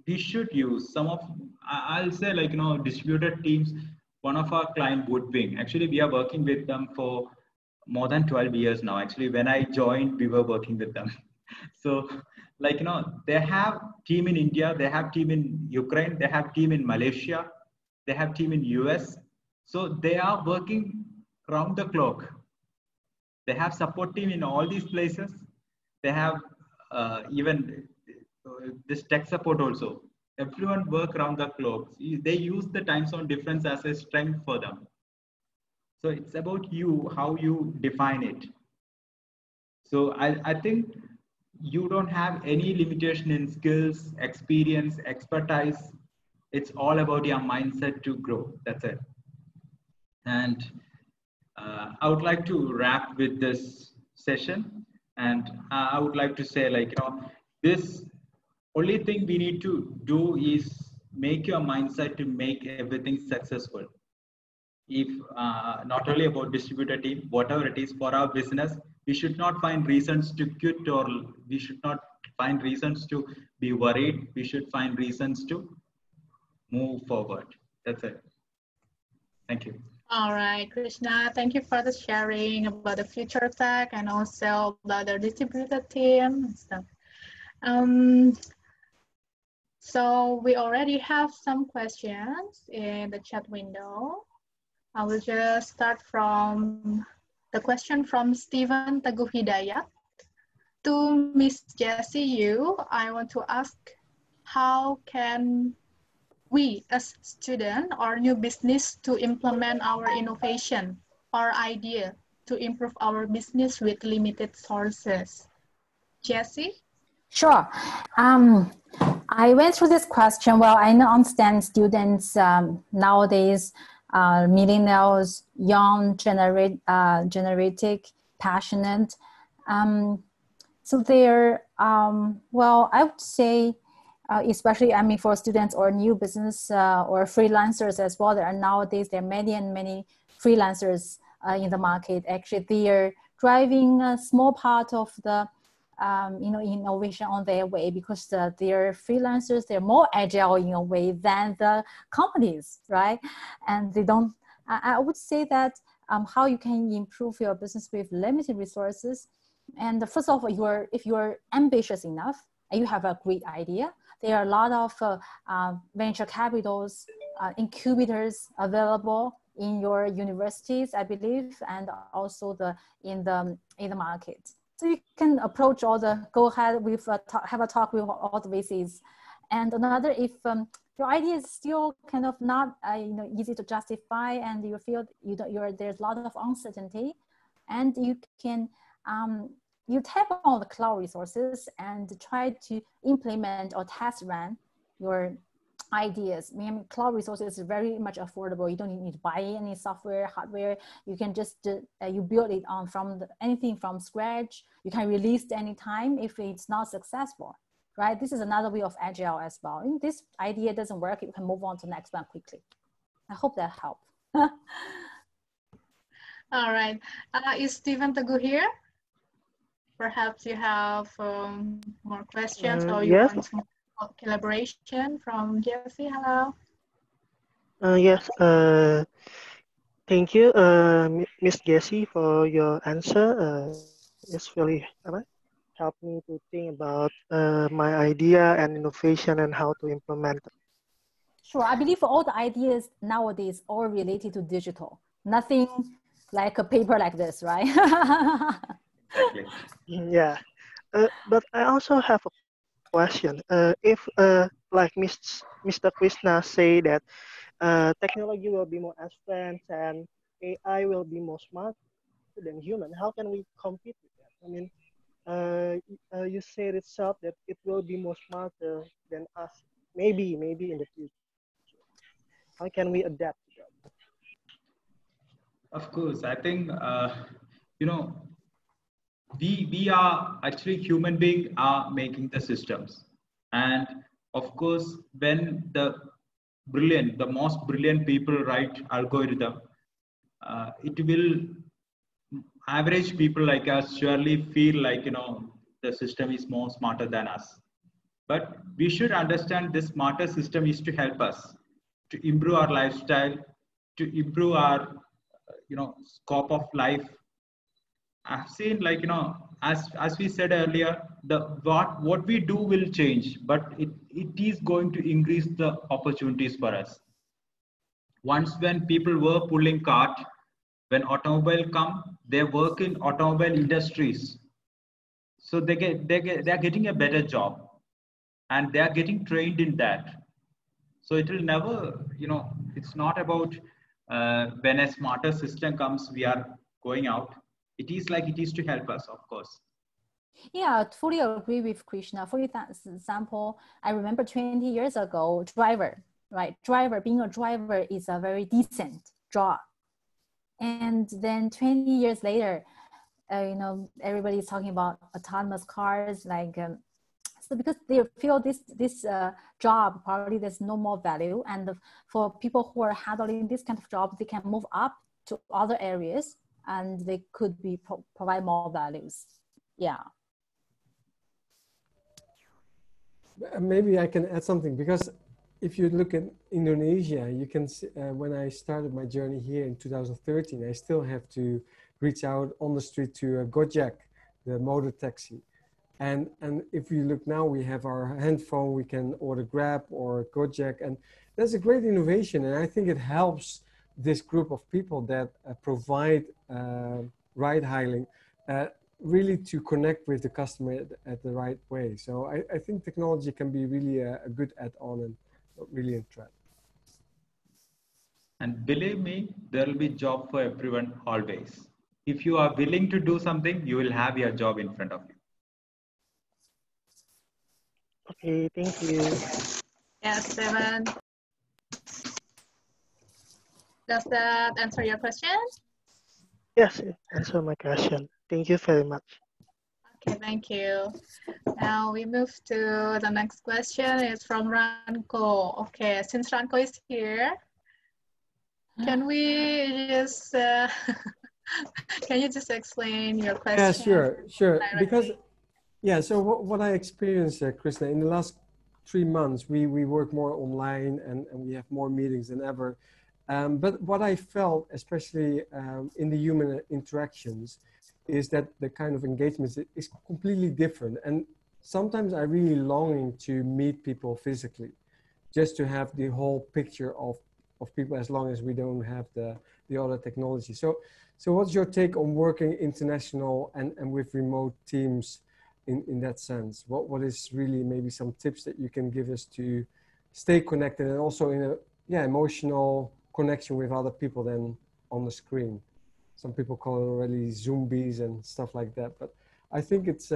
we should use some of, I'll say like, distributed teams. One of our client, Woodwing, actually we are working with them for more than 12 years now. Actually, when I joined, we were working with them. So like, they have team in India, they have team in Ukraine, they have team in Malaysia, they have team in US. So they are working round the clock. They have support team in all these places. They have even this tech support also. Everyone work around the clock. They use the time zone difference as a strength for them. So it's about you, how you define it. So I think you don't have any limitation in skills, experience, expertise. It's all about your mindset to grow. That's it. And I would like to wrap with this session. And I would like to say, like, this only thing we need to do is make your mindset to make everything successful. If not only about distributor team, whatever it is for our business, we should not find reasons to quit, or we should not find reasons to be worried. We should find reasons to move forward. That's it. Thank you. All right, Krishna, thank you for the sharing about the future tech and also about the distributed team and stuff. So we already have some questions in the chat window. I will just start from the question from Stephen Teguh Hidayat. To Miss Jessie Yu, I want to ask, how can we as students or new business to implement our innovation or idea to improve our business with limited sources? Jessie? Sure. I went through this question. Well, I understand students nowadays, millennials, young, generative, passionate. So they're, well, I would say, especially, I mean, for students or new business or freelancers as well, there are nowadays, there are many and many freelancers in the market. Actually, they are driving a small part of the innovation on their way, because they're freelancers, they're more agile in a way than the companies, right? And they don't, I would say that how you can improve your business with limited resources. And first of all, if you're ambitious enough and you have a great idea, there are a lot of venture capitals, incubators available in your universities, I believe, and also in the market. So you can approach go ahead with have a talk with all the VCs. And another, if your idea is still kind of not easy to justify, and you feel there's a lot of uncertainty, and you can you tap on the cloud resources and try to implement or test run your ideas. I mean, cloud resources is very much affordable. You don't need to buy any software, hardware. You can just you build it on anything from scratch. You can release it anytime if it's not successful, right? This is another way of agile as well. If this idea doesn't work, you can move on to the next one quickly. I hope that helped. All right. Is Stephen Teguh here? Perhaps you have more questions, or you Yes. want some collaboration from Jessie. Hello. Yes. Thank you, Miss Jessie, for your answer. It's really helped me to think about my idea and innovation and how to implement it. Sure. I believe all the ideas nowadays are related to digital. Nothing like a paper like this, right? Exactly. Yeah. But I also have a question. If like Mr. Krishna say that technology will be more advanced and AI will be more smart than human, how can we compete with that? I mean, you said itself that it will be more smarter than us, maybe in the future. How can we adapt to that? Of course, I think we are actually human beings are making the systems, and of course, when the most brilliant people write algorithm, it will average people like us surely feel like the system is more smarter than us. But we should understand this smarter system is to help us to improve our lifestyle, to improve our scope of life. I've seen as we said earlier, what we do will change, but it is going to increase the opportunities for us. Once when people were pulling cart, when automobile come, they work in automobile industries. So they're getting a better job, and they are getting trained in that. So it will never, it's not about when a smarter system comes, we are going out. It is to help us, of course. Yeah, I fully agree with Krishna. For example, I remember 20 years ago, driver, right? Being a driver is a very decent job. And then 20 years later, everybody's talking about autonomous cars, so because they feel this job probably there's no more value, and for people who are handling this kind of job, they can move up to other areas, and they could be provide more values. Yeah. Maybe I can add something, because if you look at Indonesia, you can see, when I started my journey here in 2013, I still have to reach out on the street to a Gojek, the motor taxi. And if you look now, we have our handphone, we can order Grab or Gojek, and that's a great innovation. And I think it helps this group of people that provide ride hailing really to connect with the customer at the right way. So I think technology can be really a good add-on and really a threat. And believe me, there will be job for everyone always. If you are willing to do something, you will have your job in front of you. Okay, thank you. Yes, Steven. Does that answer your question? Yes, it answered my question. Thank you very much. Okay, thank you. Now we move to the next question. It's from Ranko. Okay, since Ranko is here, can we just can you just explain your question? Yeah, sure. Directly? Because yeah, so what I experienced, Krishna, in the last 3 months, we work more online and we have more meetings than ever. But what I felt, especially in the human interactions, is that the kind of engagement is completely different. And sometimes I really longing to meet people physically, just to have the whole picture of people, as long as we don't have the other technology. So what's your take on working international and with remote teams in that sense? What is really maybe some tips that you can give us to stay connected and also in a emotional connection with other people than on the screen? Some people call it already zombies and stuff like that, but I think it's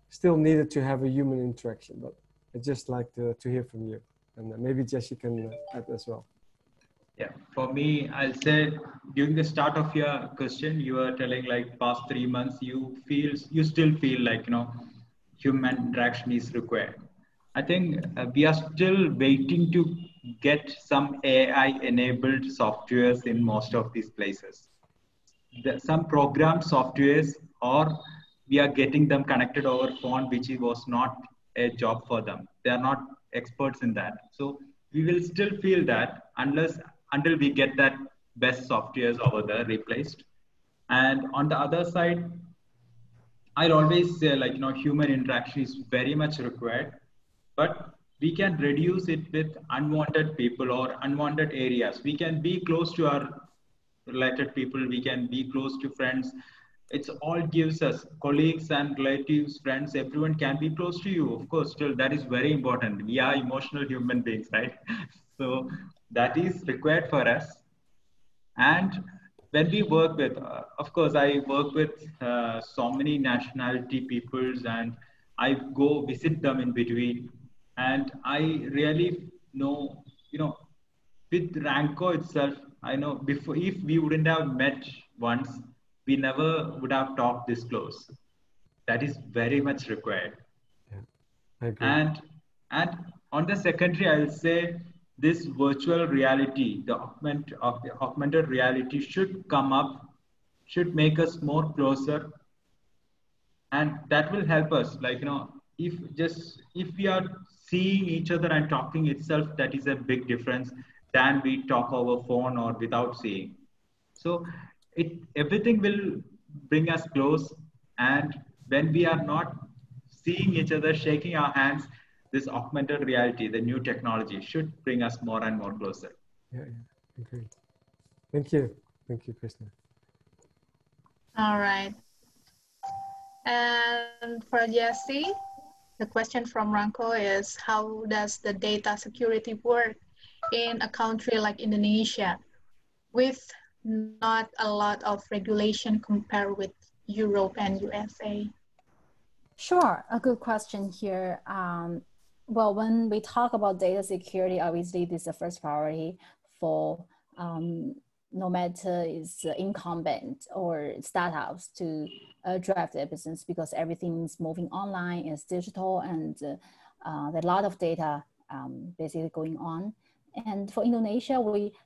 still needed to have a human interaction. But I'd just like to hear from you, and maybe Jesse can add as well. Yeah, for me, I'll say during the start of your question, you were telling like past 3 months, you still feel like, human interaction is required. I think we are still waiting to get some AI enabled softwares in most of these places. Some program softwares, or we are getting them connected over phone, which was not a job for them. They are not experts in that. So we will still feel that until we get that best softwares over there replaced. And on the other side, I'll always say human interaction is very much required, but we can reduce it with unwanted people or unwanted areas. We can be close to our related people, we can be close to friends. It's all gives us colleagues and relatives, friends, everyone can be close to you. Of course, still that is very important. We are emotional human beings, right? So that is required for us. And when we work with, of course, I work with so many nationality peoples, and I go visit them in between. And I really know, with Ranko itself, I know before, if we wouldn't have met once, we never would have talked this close. That is very much required. Yeah, I agree. And on the secondary, I'll say this virtual reality, the augmented reality should come up, should make us more closer, and that will help us. If we are seeing each other and talking itself, that is a big difference than we talk over phone or without seeing. So everything will bring us close, and when we are not seeing each other, shaking our hands, this augmented reality, the new technology, should bring us more and more closer. Yeah, agreed. Thank you, Krishna. All right. And for Jesse, the question from Ranko is, how does the data security work in a country like Indonesia with not a lot of regulation compared with Europe and USA? Sure, a good question here. Well, when we talk about data security, obviously this is the first priority for no matter it's incumbent or startups to drive their business, because everything is moving online, it's digital, and there's a lot of data basically going on. And for Indonesia,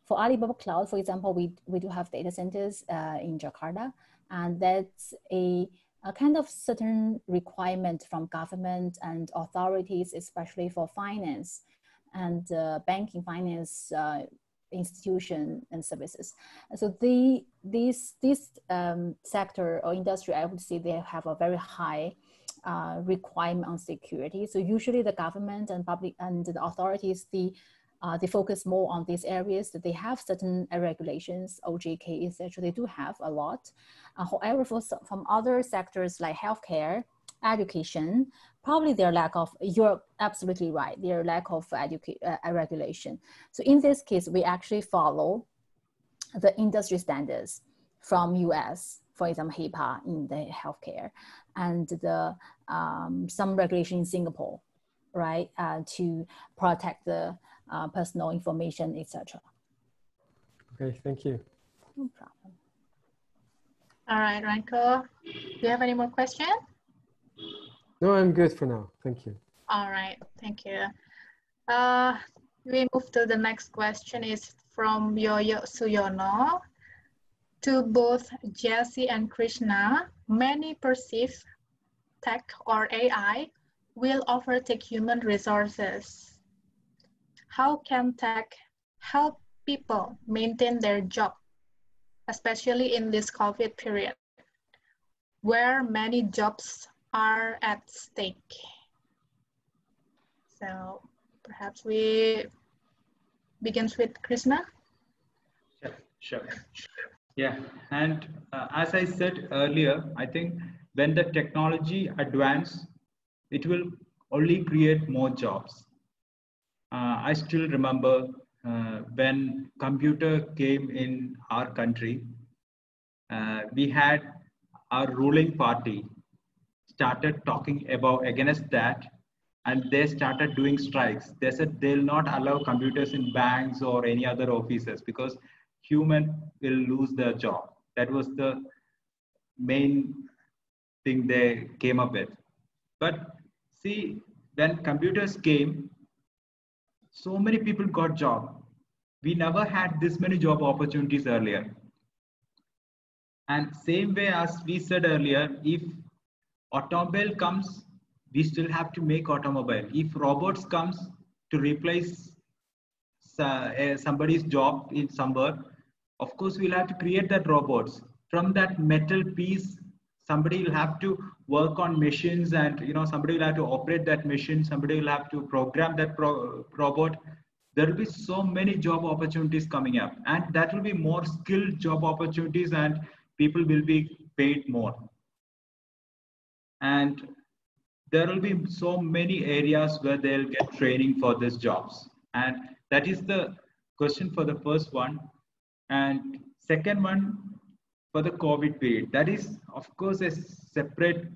for Alibaba Cloud, for example, we do have data centers in Jakarta, and that's a kind of certain requirement from government and authorities, especially for finance and banking finance institution and services. So this sector or industry, I would say they have a very high requirement on security. So usually the government and public and the authorities, they focus more on these areas. That they have certain regulations, OJK, etc. They do have a lot. However, from other sectors like healthcare, education, probably their lack of, you're absolutely right, their lack of regulation. So in this case, we actually follow the industry standards from US, for example, HIPAA in the healthcare, and the some regulation in Singapore, right, to protect the personal information, etc. Okay, thank you. No problem. All right, Ranko, do you have any more questions? No, I'm good for now. Thank you. All right, thank you. We move to the next question is from Yoyo Suyono. To both Jesse and Krishna, many perceive tech or AI will overtake human resources. How can tech help people maintain their job, especially in this COVID period, where many jobs are at stake? So perhaps we begins with Krishna. Sure. Yeah, and as I said earlier, I think when the technology advance, it will only create more jobs. I still remember when computer came in our country, we had our ruling party started talking about against that, and they started doing strikes. They said they'll not allow computers in banks or any other offices because human will lose their job. That was the main thing they came up with. But see, when computers came, so many people got job. We never had this many job opportunities earlier. And same way as we said earlier, if automobile comes, we still have to make automobile. If robots comes to replace somebody's job in somewhere, of course we'll have to create that robots. From that metal piece, somebody will have to work on machines, and somebody will have to operate that machine, somebody will have to program that robot. There will be so many job opportunities coming up, and that will be more skilled job opportunities, and people will be paid more. And there will be so many areas where they'll get training for these jobs. And that is the question for the first one. And second one, for the COVID period, that is, of course, a separate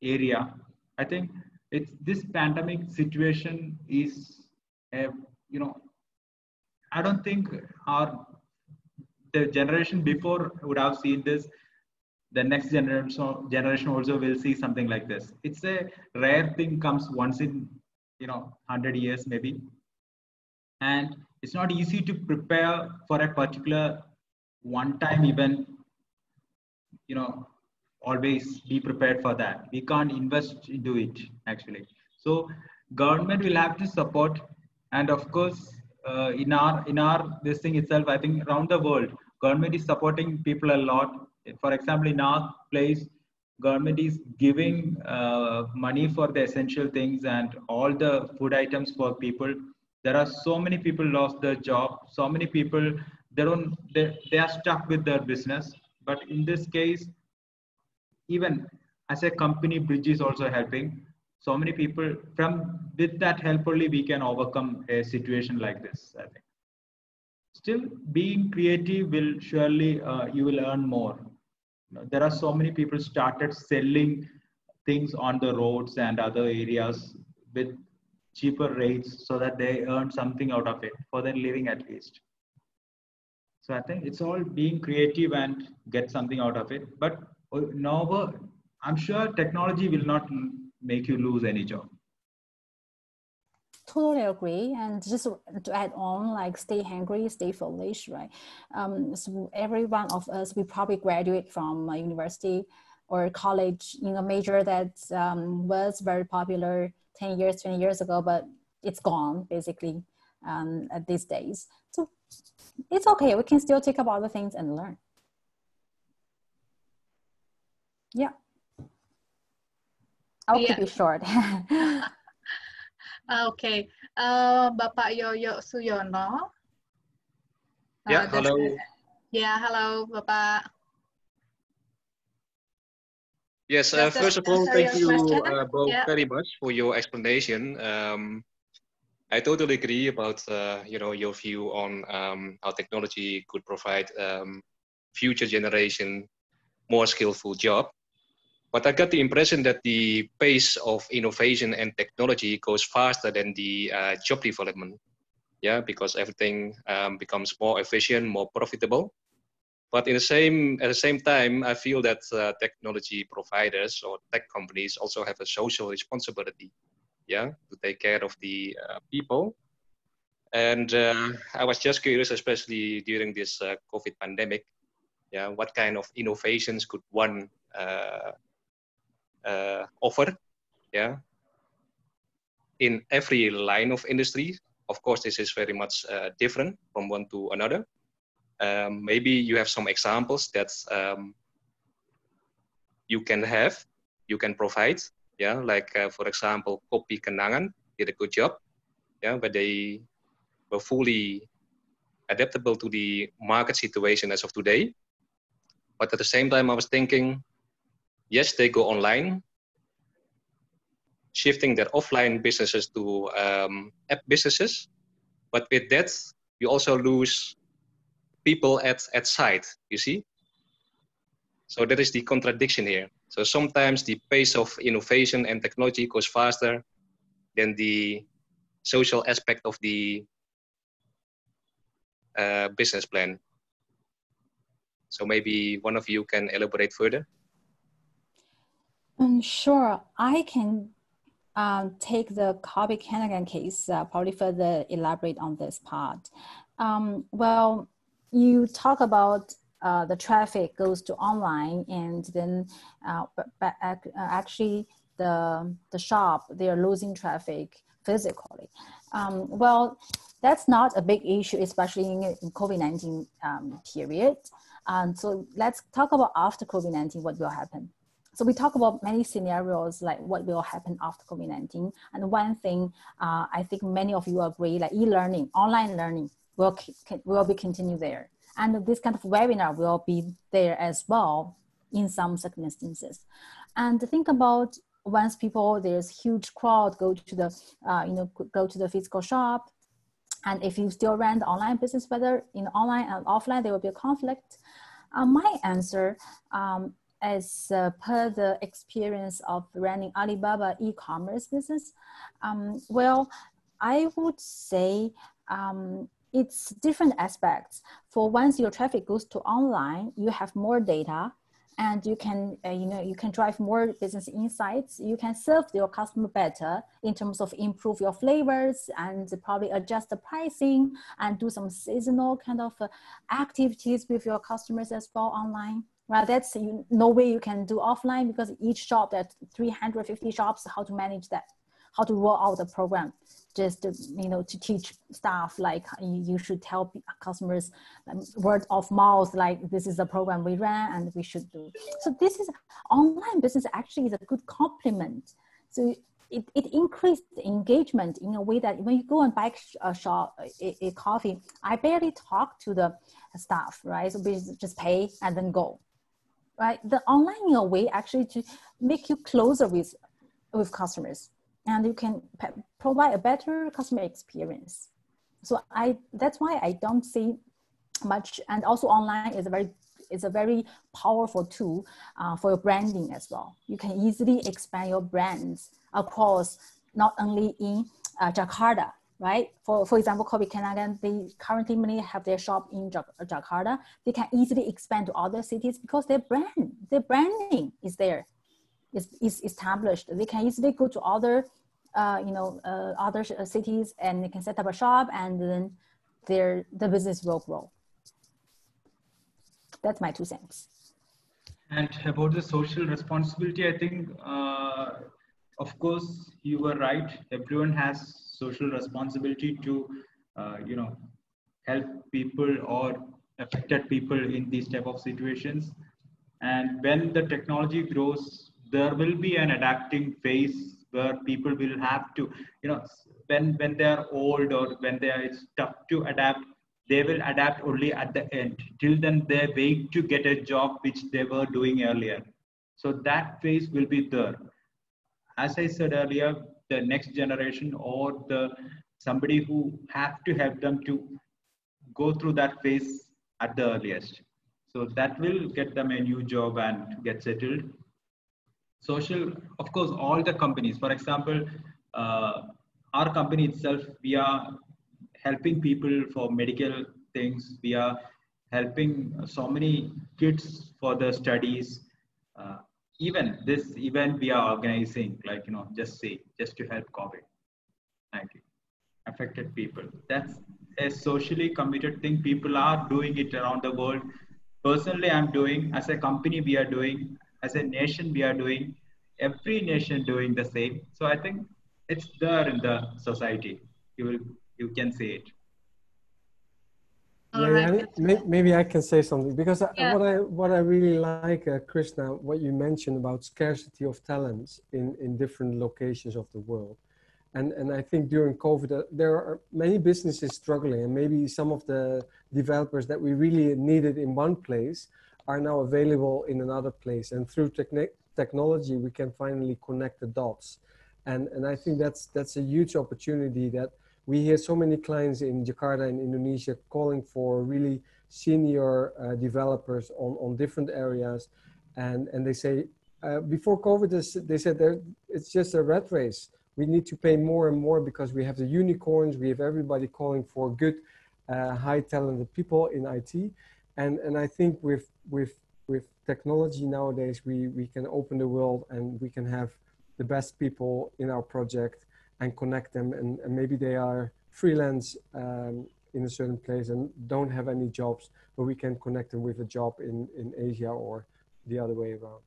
area. I think it's this pandemic situation is, I don't think the generation before would have seen this. The next generation also will see something like this. It's a rare thing, comes once in 100 years maybe, and it's not easy to prepare for a particular one-time event. Always be prepared for that. We can't invest into it actually. So government will have to support, and of course in our this thing itself, I think around the world government is supporting people a lot. For example, in our place, government is giving money for the essential things and all the food items for people. There are so many people lost their job. So many people, they are stuck with their business. But in this case, even as a company, Bridge is also helping. So many people, with that help only we can overcome a situation like this, I think. Still, being creative will surely, you will earn more. There are so many people started selling things on the roads and other areas with cheaper rates so that they earn something out of it for their living at least. So I think it's all being creative and get something out of it. But no, I'm sure technology will not make you lose any job. Totally agree. And just to add on, like stay hungry, stay foolish, right? So every one of us, we probably graduate from a university or college in a major that was very popular 10 years, 20 years ago, but it's gone basically at these days. So it's okay. We can still take up other things and learn. Yeah. I'll keep it short. Okay, Bapak Yoyo Suyono. Yeah, hello. Yeah, hello, Bapak. Yes, first of all, thank you both very much for your explanation. I totally agree about your view on how technology could provide future generation more skillful job. But I got the impression that the pace of innovation and technology goes faster than the job development. Yeah, because everything becomes more efficient, more profitable. But at the same time, I feel that technology providers or tech companies also have a social responsibility, yeah, to take care of the people. And I was just curious, especially during this COVID pandemic, yeah, what kind of innovations could one offer, yeah, in every line of industry. Of course, this is very much different from one to another. Maybe you have some examples that you can provide, yeah, like for example, Kopi Kenangan did a good job, yeah, where they were fully adaptable to the market situation as of today. But at the same time, I was thinking, yes, they go online, shifting their offline businesses to app businesses. But with that, you also lose people at site, you see? So that is the contradiction here. So sometimes the pace of innovation and technology goes faster than the social aspect of the business plan. So maybe one of you can elaborate further. Sure, I can take the Kopi Kenangan case, probably further elaborate on this part. Well, you talk about the traffic goes to online, and then actually the shop, they are losing traffic physically. Well, that's not a big issue, especially in COVID-19 period. So let's talk about after COVID-19, what will happen. So we talk about many scenarios, like what will happen after COVID-19. And one thing I think many of you agree, like e-learning, online learning will be continued there. And this kind of webinar will be there as well in some circumstances. And think about once there's huge crowd go to the physical shop. And if you still run the online business, whether in online and offline, there will be a conflict. My answer, as per the experience of running Alibaba e-commerce business, well, I would say it's different aspects. For once your traffic goes to online, you have more data, and you can you can drive more business insights. You can serve your customer better in terms of improve your flavors and probably adjust the pricing and do some seasonal kind of activities with your customers as well online. Right, that's no way you can do offline, because each shop, that 350 shops, how to manage that, how to roll out the program, just to teach staff, like you should tell customers word of mouth, like this is the program we ran and we should do. So this is online business actually is a good complement. So it increased engagement in a way that when you go and buy a coffee, I barely talk to the staff, right? So we just pay and then go. Right, the online in a way actually to make you closer with customers, and you can provide a better customer experience. So that's why I don't see much. And also online is a very it's a very powerful tool for your branding as well. You can easily expand your brands across not only in Jakarta, right? For example, Kopi Kenangan, they currently mainly have their shop in Jakarta. They can easily expand to other cities because their branding is there, is established. They can easily go to other, other cities, and they can set up a shop, and then the business will grow. That's my 2 cents. And about the social responsibility, I think, of course, you were right. Everyone has social responsibility to, help people or affected people in these type of situations. And when the technology grows, there will be an adapting phase where people will have to, when they are old or when it's tough to adapt, they will adapt only at the end. Till then, they wait to get a job which they were doing earlier. So that phase will be there. As I said earlier, the next generation or somebody who have to help them to go through that phase at the earliest. So that will get them a new job and get settled. Social, of course, all the companies, for example, our company itself, we are helping people for medical things. We are helping so many kids for their studies. Even this event we are organizing, just to help COVID-19 affected people. That's a socially committed thing. People are doing it around the world. Personally, I'm doing, as a company, we are doing, as a nation, we are doing, every nation doing the same. So I think it's there in the society. You can say it. Maybe I can say something, because what I really like, Krishna, what you mentioned about scarcity of talents in different locations of the world. And I think during COVID, there are many businesses struggling, and maybe some of the developers that we really needed in one place are now available in another place. And through technology, we can finally connect the dots. And I think that's a huge opportunity that we hear so many clients in Jakarta and Indonesia calling for really senior developers on different areas. And they say, before COVID, they said it's just a rat race. We need to pay more and more because we have the unicorns, we have everybody calling for good, high talented people in IT. And I think with technology nowadays, we can open the world and we can have the best people in our project and connect them. And maybe they are freelance in a certain place and don't have any jobs, but we can connect them with a job in Asia or the other way around.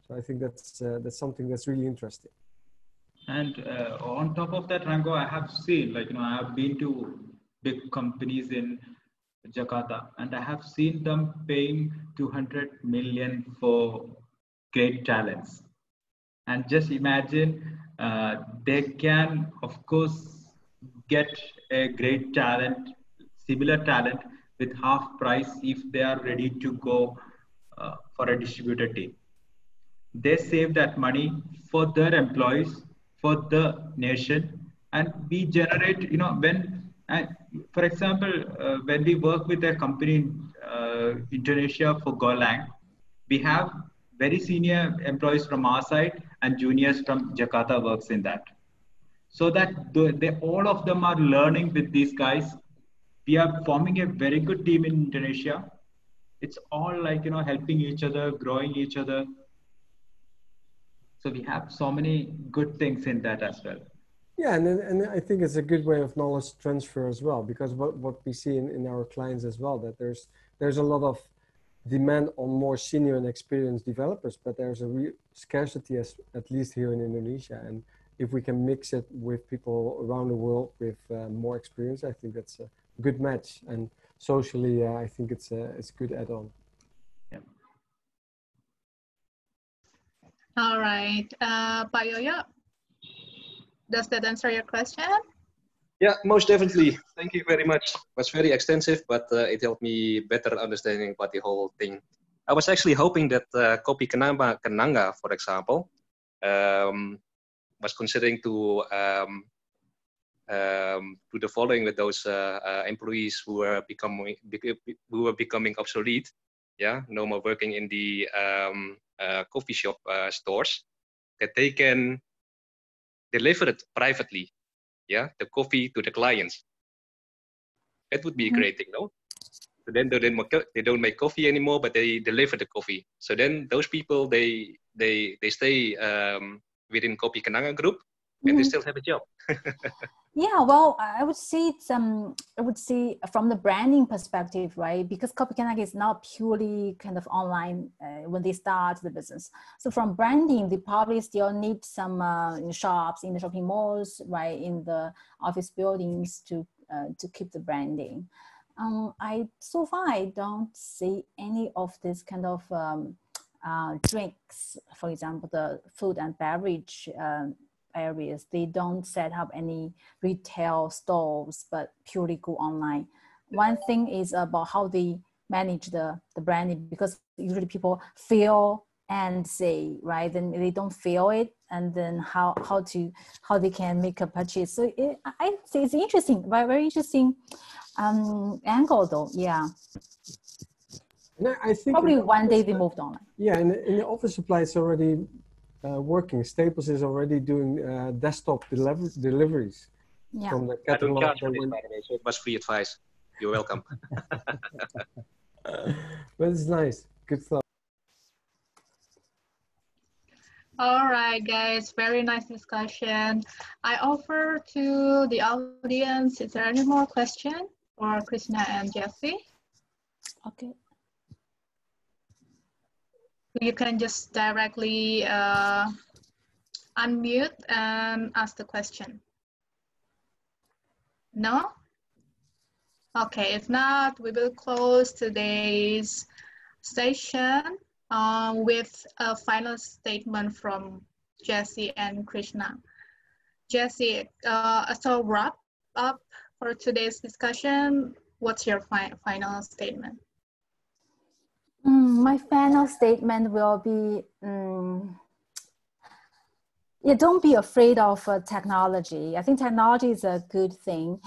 So I think that's something that's really interesting. And on top of that, Rango, I have seen, I have been to big companies in Jakarta, and I have seen them paying 200 million for great talents. And just imagine, they can, of course, get a great talent, similar talent with half price if they are ready to go for a distributor team. They save that money for their employees, for the nation, and we generate, for example, when we work with a company in Indonesia for Golang, we have very senior employees from our side and juniors from Jakarta works in that. So that all of them are learning with these guys. We are forming a very good team in Indonesia. It's all helping each other, growing each other. So we have so many good things in that as well. Yeah, and I think it's a good way of knowledge transfer as well, because what we see in our clients as well, that there's a lot of demand on more senior and experienced developers, but there's a real scarcity, at least here in Indonesia. And if we can mix it with people around the world with more experience, I think that's a good match. And socially, I think it's a good add-on. Yeah. All right, Pak Yoyo, does that answer your question? Yeah, most definitely. Thank you very much. It was very extensive, but it helped me better understanding about the whole thing. I was actually hoping that Kopi Kenanga, for example, was considering to do the following with those employees who were becoming obsolete. yeah, no more working in the coffee shop stores, that they can deliver it privately, yeah, the coffee to the clients. That would be a great thing, no? So then they don't make coffee anymore, but they deliver the coffee. So then those people, they stay within Kopi Kenanga Group, and they still have a job. Yeah, well, I would say it's I would say from the branding perspective, right? Because Kopi Kenanga is not purely kind of online when they start the business. So from branding, they probably still need some shops in the shopping malls, right, in the office buildings to keep the branding. So far I don't see any of this kind of drinks, for example, the food and beverage areas. They don't set up any retail stores, but purely go online. One thing is about how they manage the branding, because usually people feel and say, right, then they don't feel it, and then how they can make a purchase. So I say it's interesting, very interesting angle though. Yeah. And I think probably one day they moved on. Yeah, in the office supply it's already working. Staples is already doing desktop deliveries from the catalog. I don't charge for this, by the way, so it was free advice. You're welcome. But it's nice. Good stuff. All right, guys, very nice discussion. I offer to the audience, is there any more question for Krishna and Jesse? Okay. You can just directly unmute and ask the question. No? Okay, if not, we will close today's session with a final statement from Jesse and Krishna. Jesse, so wrap up for today's discussion. What's your final statement? My final statement will be, yeah, don't be afraid of technology. I think technology is a good thing.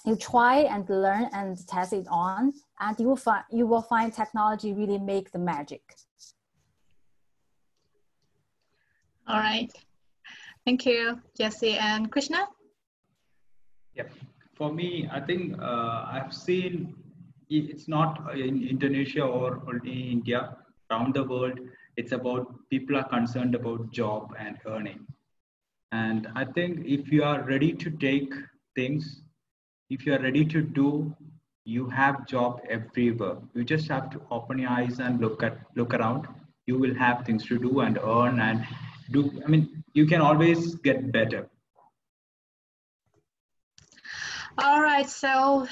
You try and learn and test it on, and you will find technology really make the magic. All right. Thank you, Jesse and Krishna. Yeah, for me, I think I've seen it's not in Indonesia or only India, around the world. It's about people are concerned about job and earning. And I think if you are ready to take things, if you are ready to do, you have job everywhere. You just have to open your eyes and look around. You will have things to do and earn and do. I mean, you can always get better. All right, so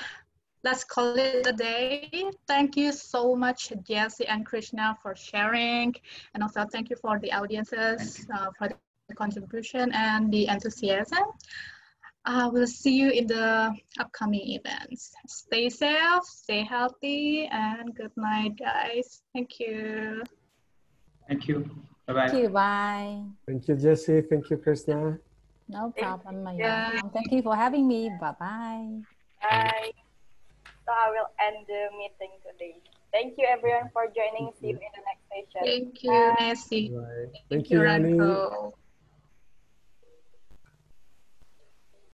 let's call it a day. Thank you so much, Jesse and Krishna, for sharing. And also thank you for the audiences for the contribution and the enthusiasm. We'll see you in the upcoming events. Stay safe, stay healthy, and good night, guys. Thank you. Thank you. Bye-bye. Thank you. Bye. Thank you, Jesse. Thank you, Krishna. No problem. Thank you for having me. Bye-bye. Bye. So I will end the meeting today. Thank you, everyone, for joining. See you in the next session. Thank you, Nancy. Thank you, Annie.